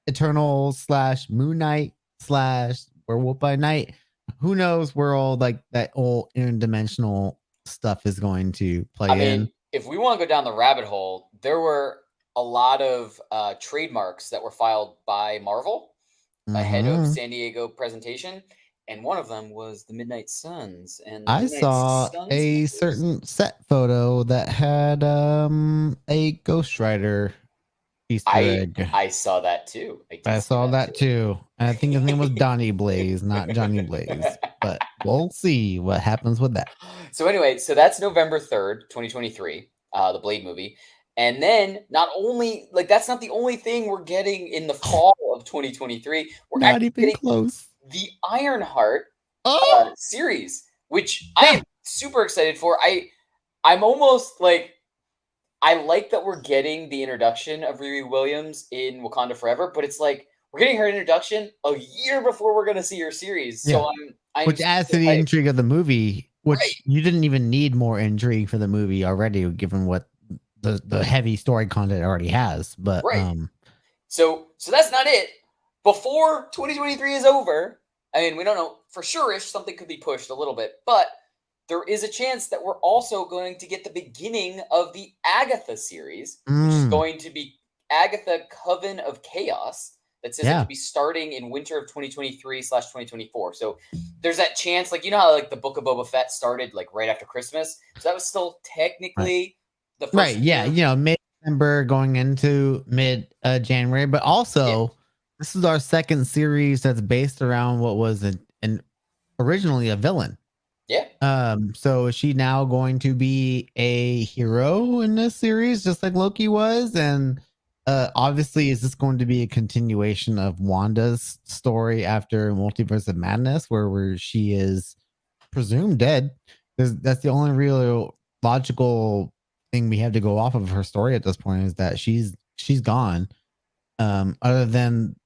Eternal / Moon Knight / Werewolf by Night. Who knows where all like that old interdimensional stuff is going to play in. Mean, if we want to go down the rabbit hole, there were a lot of trademarks that were filed by Marvel ahead of San Diego presentation. And one of them was the Midnight Suns. And I saw a certain set photo that had a Ghost Rider Easter egg. I saw that too. I saw that too. And I think his name was Donnie Blaze, not Johnny Blaze. But we'll see what happens with that. So anyway, that's November 3rd, 2023, the Blade movie. And then not only that's not the only thing we're getting in the fall of 2023. We're not even close. The Ironheart series, which I am super excited for. I'm almost like, I like that we're getting the introduction of Riri Williams in Wakanda Forever, but it's like we're getting her introduction a year before we're going to see her series. Yeah. So I'm which adds so to the hyped. intrigue of the movie, which Right. you didn't even need more intrigue for the movie already, given what the heavy story content already has. But Right. So that's not it. Before 2023 is over, I mean, we don't know for sure if something could be pushed a little bit, but there is a chance that we're also going to get the beginning of the Agatha series, which is going to be Agatha Coven of Chaos. That says it could be starting in winter of 2023/2024. So there's that chance, like, you know how like the Book of Boba Fett started like right after Christmas. So that was still technically the first yeah, you know, mid-December going into mid January, but also this is our second series that's based around what was an originally a villain. Yeah. So is she now going to be a hero in this series, just like Loki was? And obviously, is this going to be a continuation of Wanda's story after Multiverse of Madness, where she is presumed dead? That's the only real logical thing we have to go off of her story at this point, is that she's gone. Other than,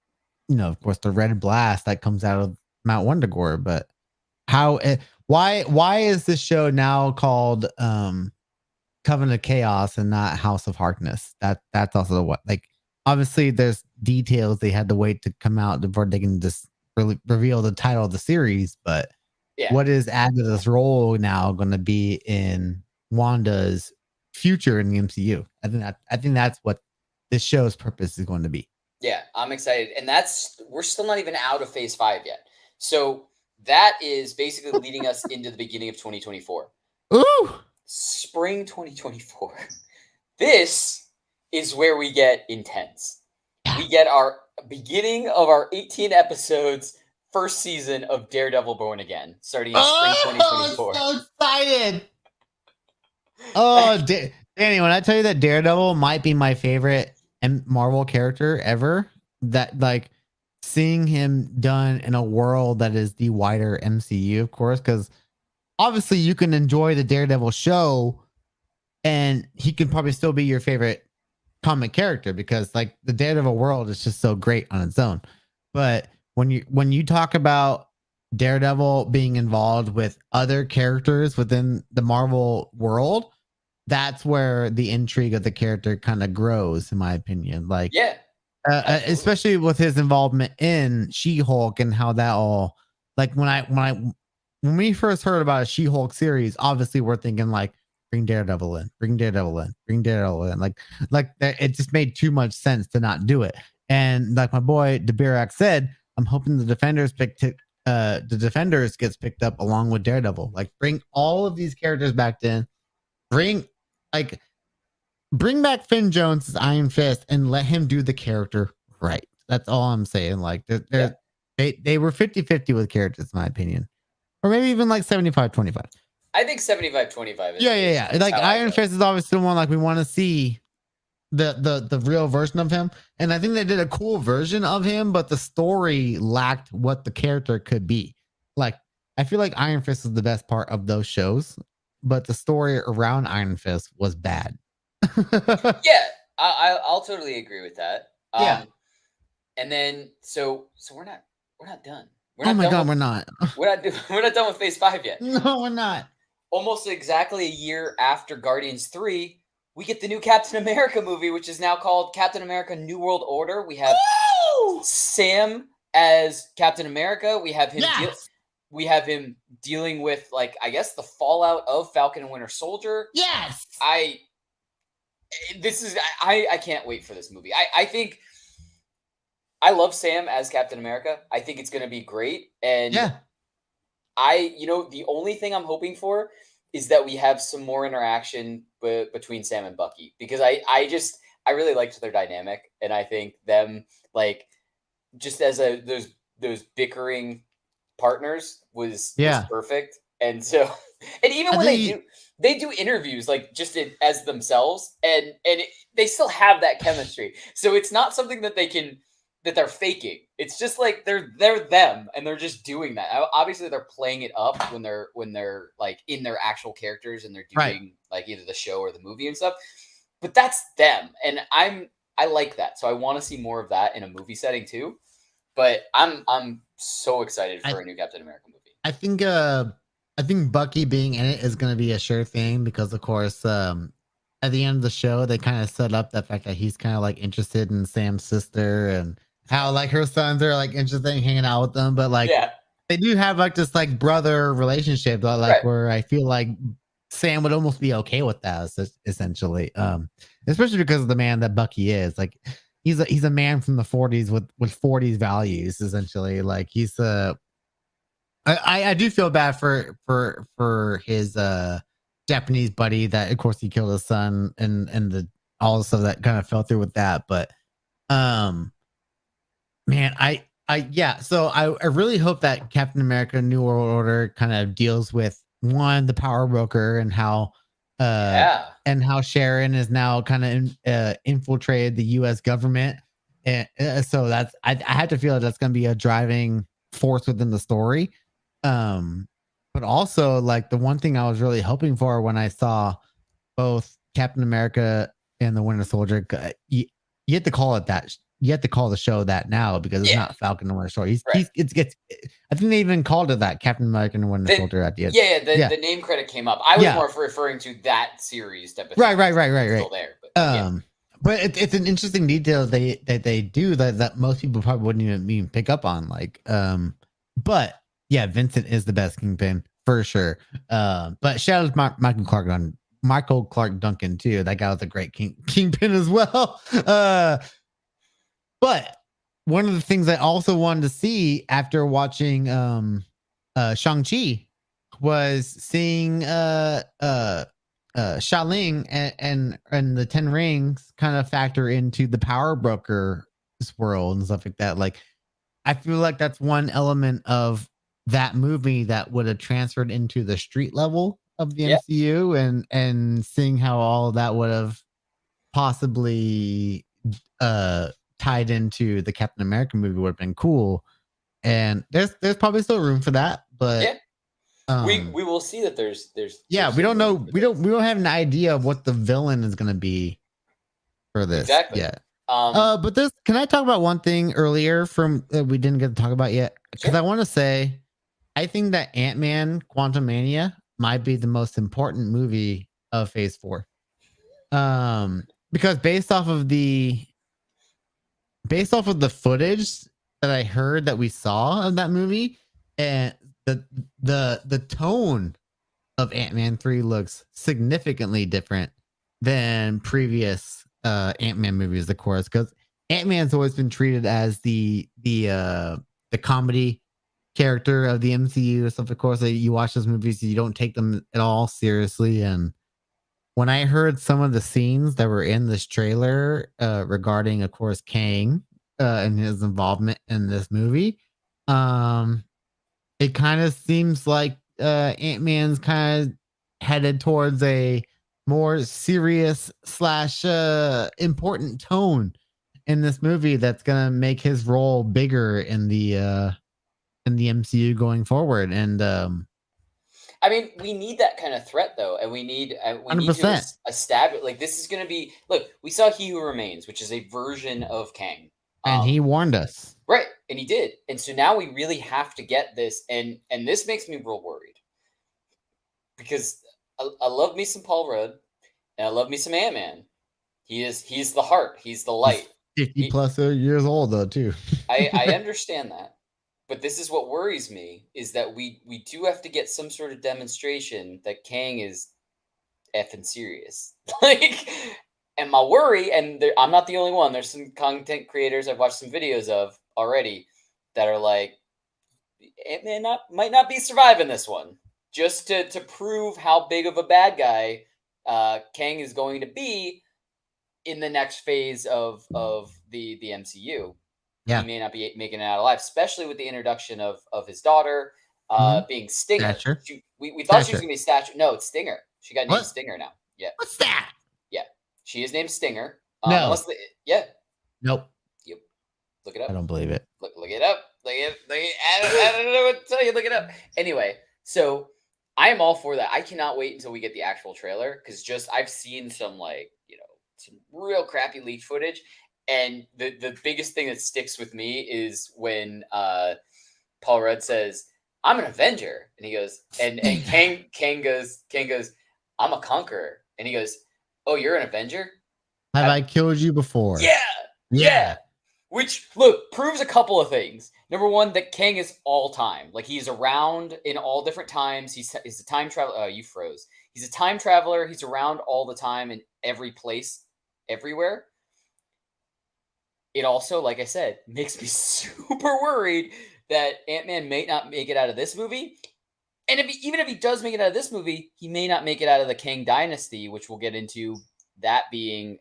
you know, of course, the red blast that comes out of Mount Wundagore, but why is this show now called Coven of Chaos and not House of Harkness? That's also what, like, obviously there's details they had to wait to come out before they can just reveal the title of the series. But what is Agatha's role now going to be in Wanda's future in the MCU? I think that's what this show's purpose is going to be. Yeah, I'm excited, and we're still not even out of Phase 5 yet. So that is basically leading us into the beginning of 2024. Ooh! Spring 2024. This is where we get intense. We get our beginning of our 18 episodes first season of Daredevil Born Again, starting in spring 2024. I'm so excited. Oh, Danny, when I tell you that Daredevil might be my favorite Marvel character ever, that, like, seeing him done in a world that is the wider MCU, of course, because obviously you can enjoy the Daredevil show and he can probably still be your favorite comic character, because like the Daredevil world is just so great on its own. But when you talk about Daredevil being involved with other characters within the Marvel world, that's where the intrigue of the character kind of grows, in my opinion. Like, especially with his involvement in She-Hulk and how that all, like, when we first heard about a She-Hulk series, obviously we're thinking like, bring Daredevil in, bring Daredevil in, bring Daredevil in. Like it just made too much sense to not do it. And like my boy Debirac said, I'm hoping the Defenders gets picked up along with Daredevil. Like, bring all of these characters back in, bring back Finn Jones as Iron Fist and let him do the character right. That's all I'm saying. Like, they were 50-50 with characters, in my opinion. Or maybe even like 75-25. I think 75-25 is. Yeah. Like, Iron Fist is obviously the one, like, we want to see the real version of him. And I think they did a cool version of him, but the story lacked what the character could be. Like, I feel like Iron Fist is the best part of those shows, but the story around Iron Fist was bad. Yeah, I'll totally agree with that. Yeah. And then so we're not done. We're not. We're not done with Phase 5 yet. No, we're not. Almost exactly a year after Guardians 3, we get the new Captain America movie, which is now called Captain America: New World Order. We have Sam as Captain America. We have him. We have him dealing with, like, I guess, the fallout of Falcon and Winter Soldier. Yes. I can't wait for this movie. I think I love Sam as Captain America. I think it's going to be great. And the only thing I'm hoping for is that we have some more interaction between Sam and Bucky, because I really liked their dynamic, and I think them, like, just as those bickering partners was perfect. And so, and even when they do interviews, like, just as themselves, and they still have that chemistry. So it's not something that they can that they're faking. It's just like they're them and they're just doing that. Obviously, they're playing it up when they're like in their actual characters and they're doing like either the show or the movie and stuff. But that's them, and I like that. So I want to see more of that in a movie setting too. But I'm so excited for a new Captain America movie. I think Bucky being in it is going to be a sure thing because, of course, at the end of the show, they kind of set up the fact that he's kind of like interested in Sam's sister and how like her sons are like interested in hanging out with them. But like they do have like this like brother relationship, like where I feel like Sam would almost be okay with that essentially. Especially because of the man that Bucky is. Like he's a man from the 40s with 40s values essentially. Like he's I do feel bad for his Japanese buddy that of course he killed his son and the all the stuff that kind of fell through with that. But man, so I really hope that Captain America New World Order kind of deals with one, the power broker and how Sharon is now kind of infiltrated the US government. And so that's I have to feel that's going to be a driving force within the story. But also like the one thing I was really hoping for when I saw both Captain America and the Winter Soldier, you have to call it that. You have to call the show that now because it's not Falcon and Winter Soldier. I think they even called it that, Captain America and Winter Soldier at the end. The name credit came up. I was more referring to that series type of thing. Right. Still there, but it's an interesting detail they do that most people probably wouldn't even pick up on. Like, but yeah, Vincent is the best Kingpin for sure. But shout out to Michael Clark Duncan too. That guy was a great Kingpin as well. But one of the things I also wanted to see after watching Shang-Chi was seeing Xia Ling and the 10 Rings kind of factor into the power broker world and stuff like that. Like, I feel like that's one element of that movie that would have transferred into the street level of the MCU and seeing how all of that would have possibly tied into the Captain America movie would have been cool. And there's probably still room for that, but we will see that there's we don't know. We don't have an idea of what the villain is going to be for this. Exactly. Yeah. But this, can I talk about one thing earlier from we didn't get to talk about yet? Because I want to say, I think that Ant-Man Quantumania might be the most important movie of Phase 4. Because based off of the footage that I heard that we saw of that movie, and the tone of Ant-Man 3 looks significantly different than previous Ant-Man movies, of course, because Ant-Man's always been treated as the comedy character of the MCU and stuff. Of course, you watch those movies, you don't take them at all seriously. And when I heard some of the scenes that were in this trailer regarding, of course, Kang and his involvement in this movie, it kind of seems like Ant-Man's kind of headed towards a more serious / important tone in this movie that's gonna make his role bigger in the MCU going forward. And I mean, we need that kind of threat though, and we need to establish, like, this is going to be, look, we saw He Who Remains, which is a version of Kang, and he warned us, right? And he did, and so now we really have to get this, and this makes me real worried because I love me some Paul Rudd, and I love me some Ant-Man. He's the heart, he's the light. He's 50 plus years old though too. I understand that. But this is what worries me, is that we do have to get some sort of demonstration that Kang is effing serious. Like, and my worry, and I'm not the only one, there's some content creators I've watched some videos of already that are like, it might not be surviving this one. Just to prove how big of a bad guy Kang is going to be in the next phase of the MCU. Yeah. He may not be making it out alive, especially with the introduction of his daughter being Stinger. We thought she was going to be Stature. No, it's Stinger. She got named Stinger now. Yeah. What's that? Yeah. She is named Stinger. No. Yeah. Nope. Yep. Look it up. I don't believe it. Look it up. I don't know what to tell you. Look it up. Anyway, so I am all for that. I cannot wait until we get the actual trailer because I've seen some some real crappy leaked footage, and the biggest thing that sticks with me is when Paul Rudd says, "I'm an Avenger," and he goes, and Kang goes, "I'm a conqueror," and he goes, "Oh, you're an Avenger? Have I killed you before?" Yeah. Which, look, proves a couple of things. Number one, that Kang is all time. Like, he's around in all different times. He's a time traveler. Oh, you froze. He's a time traveler. He's around all the time in every place, everywhere. It also, like I said, makes me super worried that Ant-Man may not make it out of this movie. And even if he does make it out of this movie, he may not make it out of the Kang Dynasty, which we'll get into, that being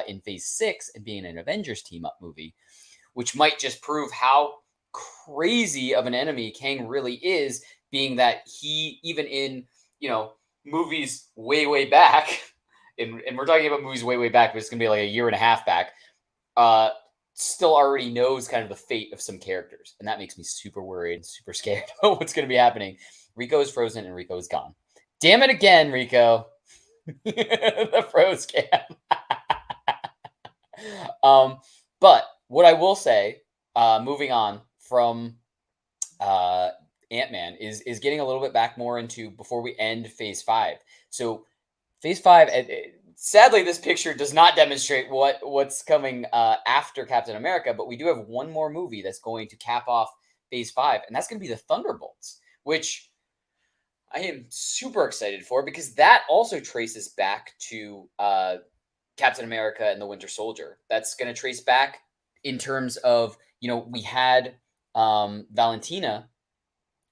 in Phase 6 and being an Avengers team-up movie, which might just prove how crazy of an enemy Kang really is, being that he, even in, movies way, way back, and we're talking about movies way, way back, but it's going to be like a year and a half back, still already knows kind of the fate of some characters. And that makes me super worried and super scared about what's going to be happening. Rico is frozen and Rico is gone. Damn it again, Rico. The froze cam. But what I will say, moving on from Ant-Man, is getting a little bit back more into before we end Phase 5. So Phase 5, sadly, this picture does not demonstrate what's coming after Captain America, but we do have one more movie that's going to cap off Phase 5, and that's going to be the Thunderbolts, which I am super excited for because that also traces back to Captain America and the Winter Soldier. That's going to trace back in terms of, we had Valentina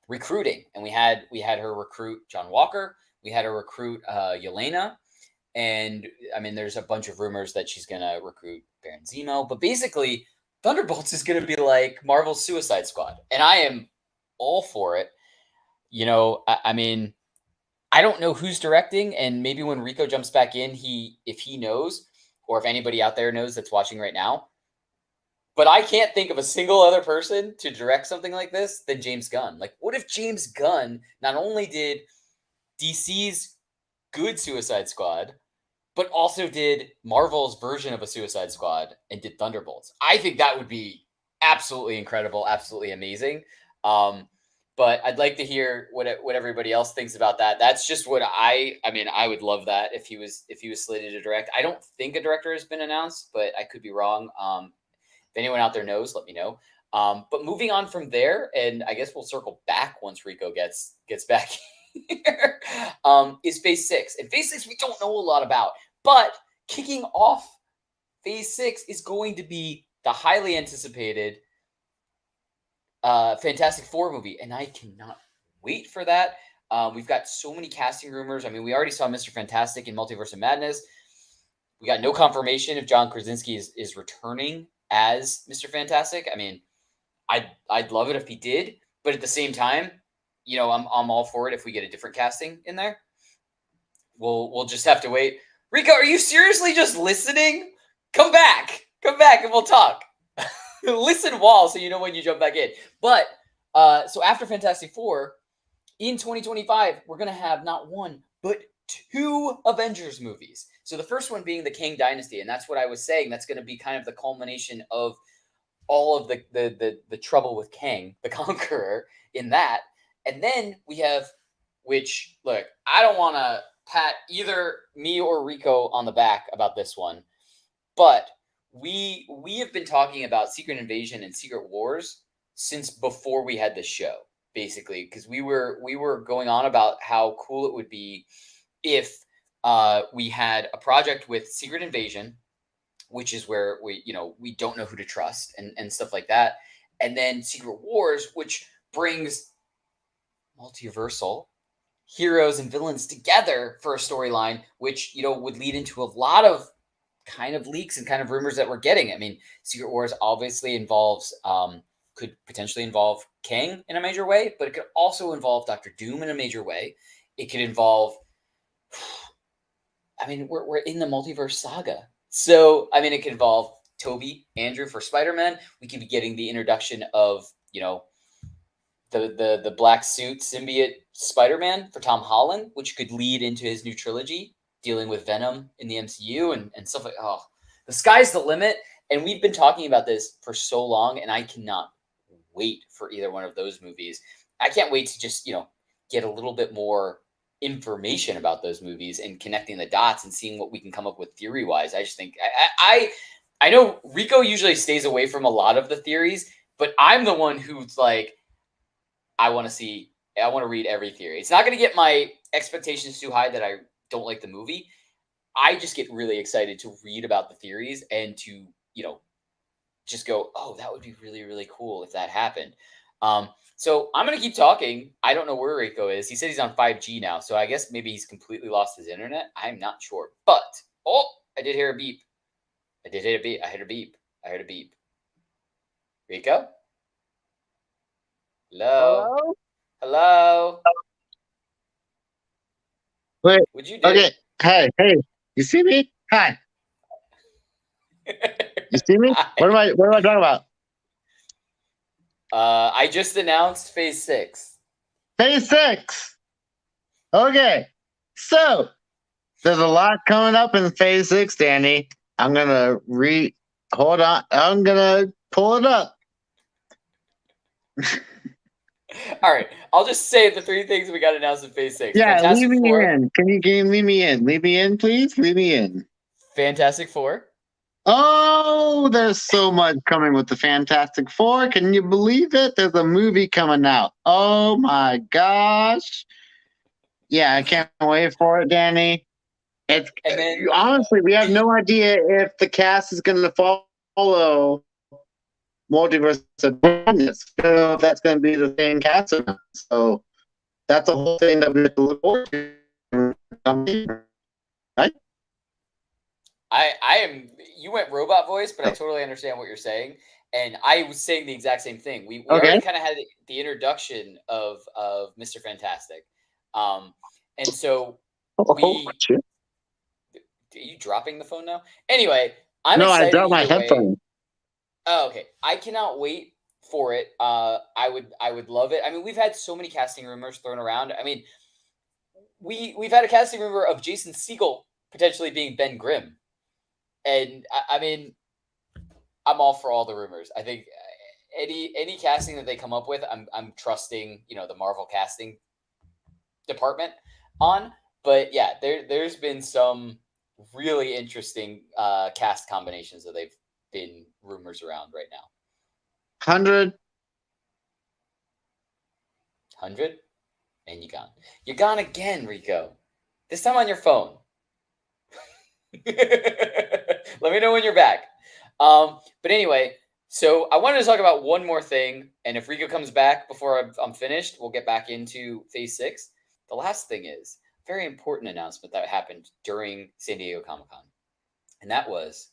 recruiting, and we had her recruit John Walker. We had her recruit Yelena. And I mean, there's a bunch of rumors that she's going to recruit Baron Zemo. But basically, Thunderbolts is going to be like Marvel's Suicide Squad. And I am all for it. I mean, I don't know who's directing. And maybe when Rico jumps back in, if he knows, or if anybody out there knows that's watching right now. But I can't think of a single other person to direct something like this than James Gunn. Like, what if James Gunn not only did DC's good Suicide Squad, but also did Marvel's version of a Suicide Squad and did Thunderbolts? I think that would be absolutely incredible, absolutely amazing. But I'd like to hear what everybody else thinks about that. That's just what I would love that if he was slated to direct. I don't think a director has been announced, but I could be wrong. If anyone out there knows, let me know. But moving on from there, and I guess we'll circle back once Rico gets back here, is Phase 6. And Phase 6 we don't know a lot about, but kicking off Phase 6 is going to be the highly anticipated Fantastic Four movie, and I cannot wait for that. We've got so many casting rumors. I mean, we already saw Mr. Fantastic in Multiverse of Madness. We got no confirmation if John Krasinski is returning as Mr. Fantastic. I mean, I'd love it if he did, but at the same time, I'm all for it if we get a different casting in there. We'll just have to wait. Rico, are you seriously just listening? Come back, and we'll talk. Listen so you know when you jump back in. But so after Fantastic Four, in 2025, we're gonna have not one but 2 Avengers movies. So the first one being the Kang Dynasty, and that's what I was saying. That's going to be kind of the culmination of all of the trouble with Kang, the Conqueror, in that. And then we have, which, look, I don't want to pat either me or Rico on the back about this one, but we have been talking about Secret Invasion and Secret Wars since before we had this show, basically, because we were going on about how cool it would be if we had a project with Secret Invasion, which is where we don't know who to trust and stuff like that. And then Secret Wars, which brings multiversal heroes and villains together for a storyline, which, would lead into a lot of kind of leaks and kind of rumors that we're getting. I mean, Secret Wars obviously could potentially involve Kang in a major way, but it could also involve Doctor Doom in a major way. It could involve, I mean, we're in the multiverse saga. So, I mean, it could involve Toby, Andrew for Spider-Man. We could be getting the introduction of, the black suit symbiote Spider-Man for Tom Holland, which could lead into his new trilogy dealing with Venom in the MCU and stuff like, oh, the sky's the limit. And we've been talking about this for so long, and I cannot wait for either one of those movies. I can't wait to just, get a little bit more information about those movies and connecting the dots and seeing what we can come up with theory-wise. I just think I know Rico usually stays away from a lot of the theories, but I'm the one who's like, I want to read every theory. It's not going to get my expectations too high that I don't like the movie. I just get really excited to read about the theories and to, just go, oh, that would be really, really cool if that happened. So I'm going to keep talking. I don't know where Rico is. He said he's on 5G now, so I guess maybe he's completely lost his internet. I'm not sure. But, I did hear a beep. I did hear a beep. I heard a beep. Rico? Hello? Hello? Wait. What'd you do? Okay. Hey. You see me? Hi. You see me? What am I talking about? I just announced Phase 6. Phase 6. Okay. So there's a lot coming up in Phase 6, Danny. I'm gonna hold on. I'm gonna pull it up. All right. I'll just say the 3 things we got announced in Phase 6. Yeah, Fantastic leave me Four. in. Can you leave me in? Leave me in, please. Leave me in. Fantastic Four. Oh, there's so much coming with the Fantastic Four. Can you believe it? There's a movie coming out. Oh my gosh. Yeah, I can't wait for it, Danny. Honestly, we have no idea if the cast is going to follow Multiverse of Madness. I don't know if that's going to be the same cast or not. So that's a whole thing that we have to look forward to. Right? You went robot voice, but I totally understand what you're saying. And I was saying the exact same thing. We already kind of had the introduction of Mr. Fantastic. And so are you dropping the phone now? Anyway, I'm excited. I dropped my headphone. Oh, okay. I cannot wait for it. I would love it. I mean, we've had so many casting rumors thrown around. I mean, we've had a casting rumor of Jason Segel potentially being Ben Grimm. And I mean, I'm all for all the rumors. I think any casting that they come up with, I'm trusting, the Marvel casting department on. But yeah, there's been some really interesting cast combinations that they've been rumors around right now. 100. And you're gone again, Rico. This time on your phone. Let me know when you're back. But anyway, so I wanted to talk about one more thing, and if Rico comes back before I'm finished, we'll get back into Phase 6. The last thing is a very important announcement that happened during San Diego Comic-Con, and that was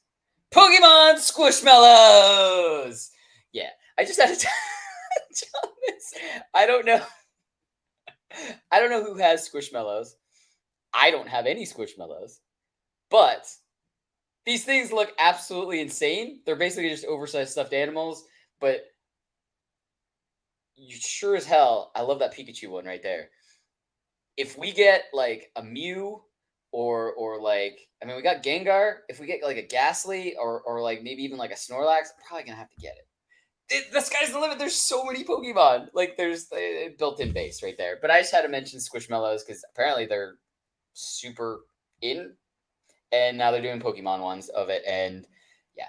Pokemon Squishmallows! Yeah, I just had to touch on this. I don't know who has Squishmallows. I don't have any Squishmallows. But these things look absolutely insane. They're basically just oversized stuffed animals. But you sure as hell, I love that Pikachu one right there. If we get like a Mew or like, I mean, we got Gengar. If we get like a Ghastly or like maybe even like a Snorlax, I'm probably going to have to get it. The sky's the limit. There's so many Pokemon. Like there's a built-in base right there. But I just had to mention Squishmallows because apparently they're super in. And now they're doing Pokemon ones of it. And yeah,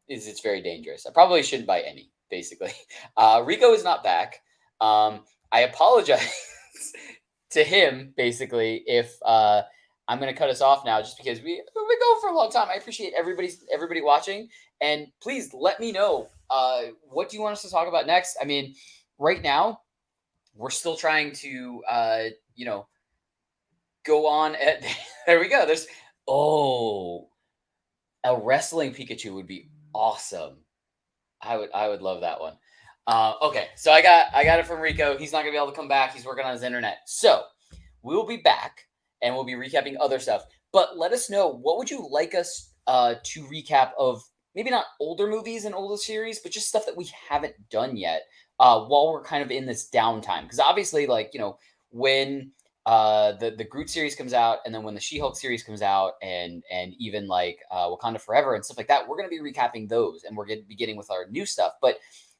it's very dangerous. I probably shouldn't buy any, basically. Rico is not back. I apologize to him, basically, if I'm going to cut us off now just because we've been going for a long time. I appreciate everybody watching. And please let me know, what do you want us to talk about next? I mean, right now, we're still trying to, go on. There we go. A wrestling Pikachu would be awesome. I would love that one. Okay, so I got it from Rico. He's not gonna be able to come back. He's working on his internet. So we'll be back and we'll be recapping other stuff. But let us know, what would you like us to recap of maybe not older movies and older series, but just stuff that we haven't done yet while we're kind of in this downtime. Because obviously, like, when the Groot series comes out, and then when the She-Hulk series comes out, and even like Wakanda Forever and stuff like that, we're going to be recapping those, and we're going to be beginning with our new stuff. But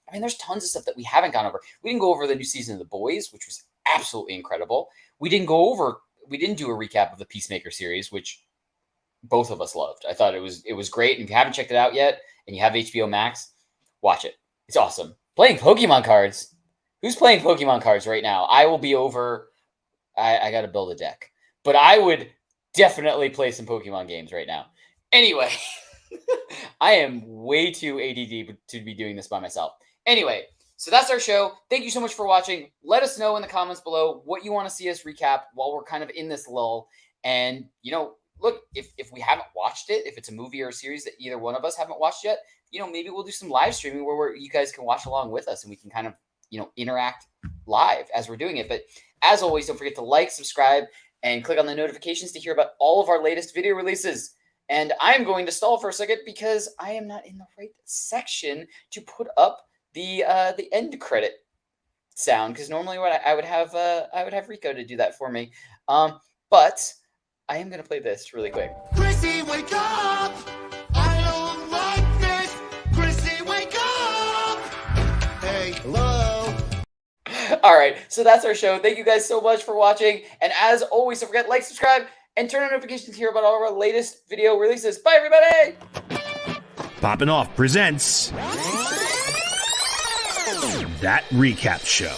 I mean, there's tons of stuff that we haven't gone over. We didn't go over the new season of The Boys, which was absolutely incredible. We didn't do a recap of the Peacemaker series, which both of us loved. I thought it was great. And if you haven't checked it out yet and you have HBO Max, watch it. It's awesome. Playing Pokemon cards. Who's playing Pokemon cards right now? I will be over. I got to build a deck, but I would definitely play some Pokemon games right now. Anyway, I am way too ADD to be doing this by myself. Anyway, so that's our show. Thank you so much for watching. Let us know in the comments below what you want to see us recap while we're kind of in this lull. And, look, if we haven't watched it, if it's a movie or a series that either one of us haven't watched yet, maybe we'll do some live streaming where you guys can watch along with us and we can kind of, interact live as we're doing it. But as always, don't forget to like, subscribe, and click on the notifications to hear about all of our latest video releases. And I'm going to stall for a second because I am not in the right section to put up the end credit sound, because normally I would have Rico to do that for me. But I am going to play this really quick. Chrissy, wake up! I don't like this! Chrissy, wake up! Hey, hello! All right, so that's our show. Thank you guys so much for watching. And as always, don't forget, like, subscribe, and turn on notifications to hear about all of our latest video releases. Bye, everybody! Poppin' Off presents That Recap Show.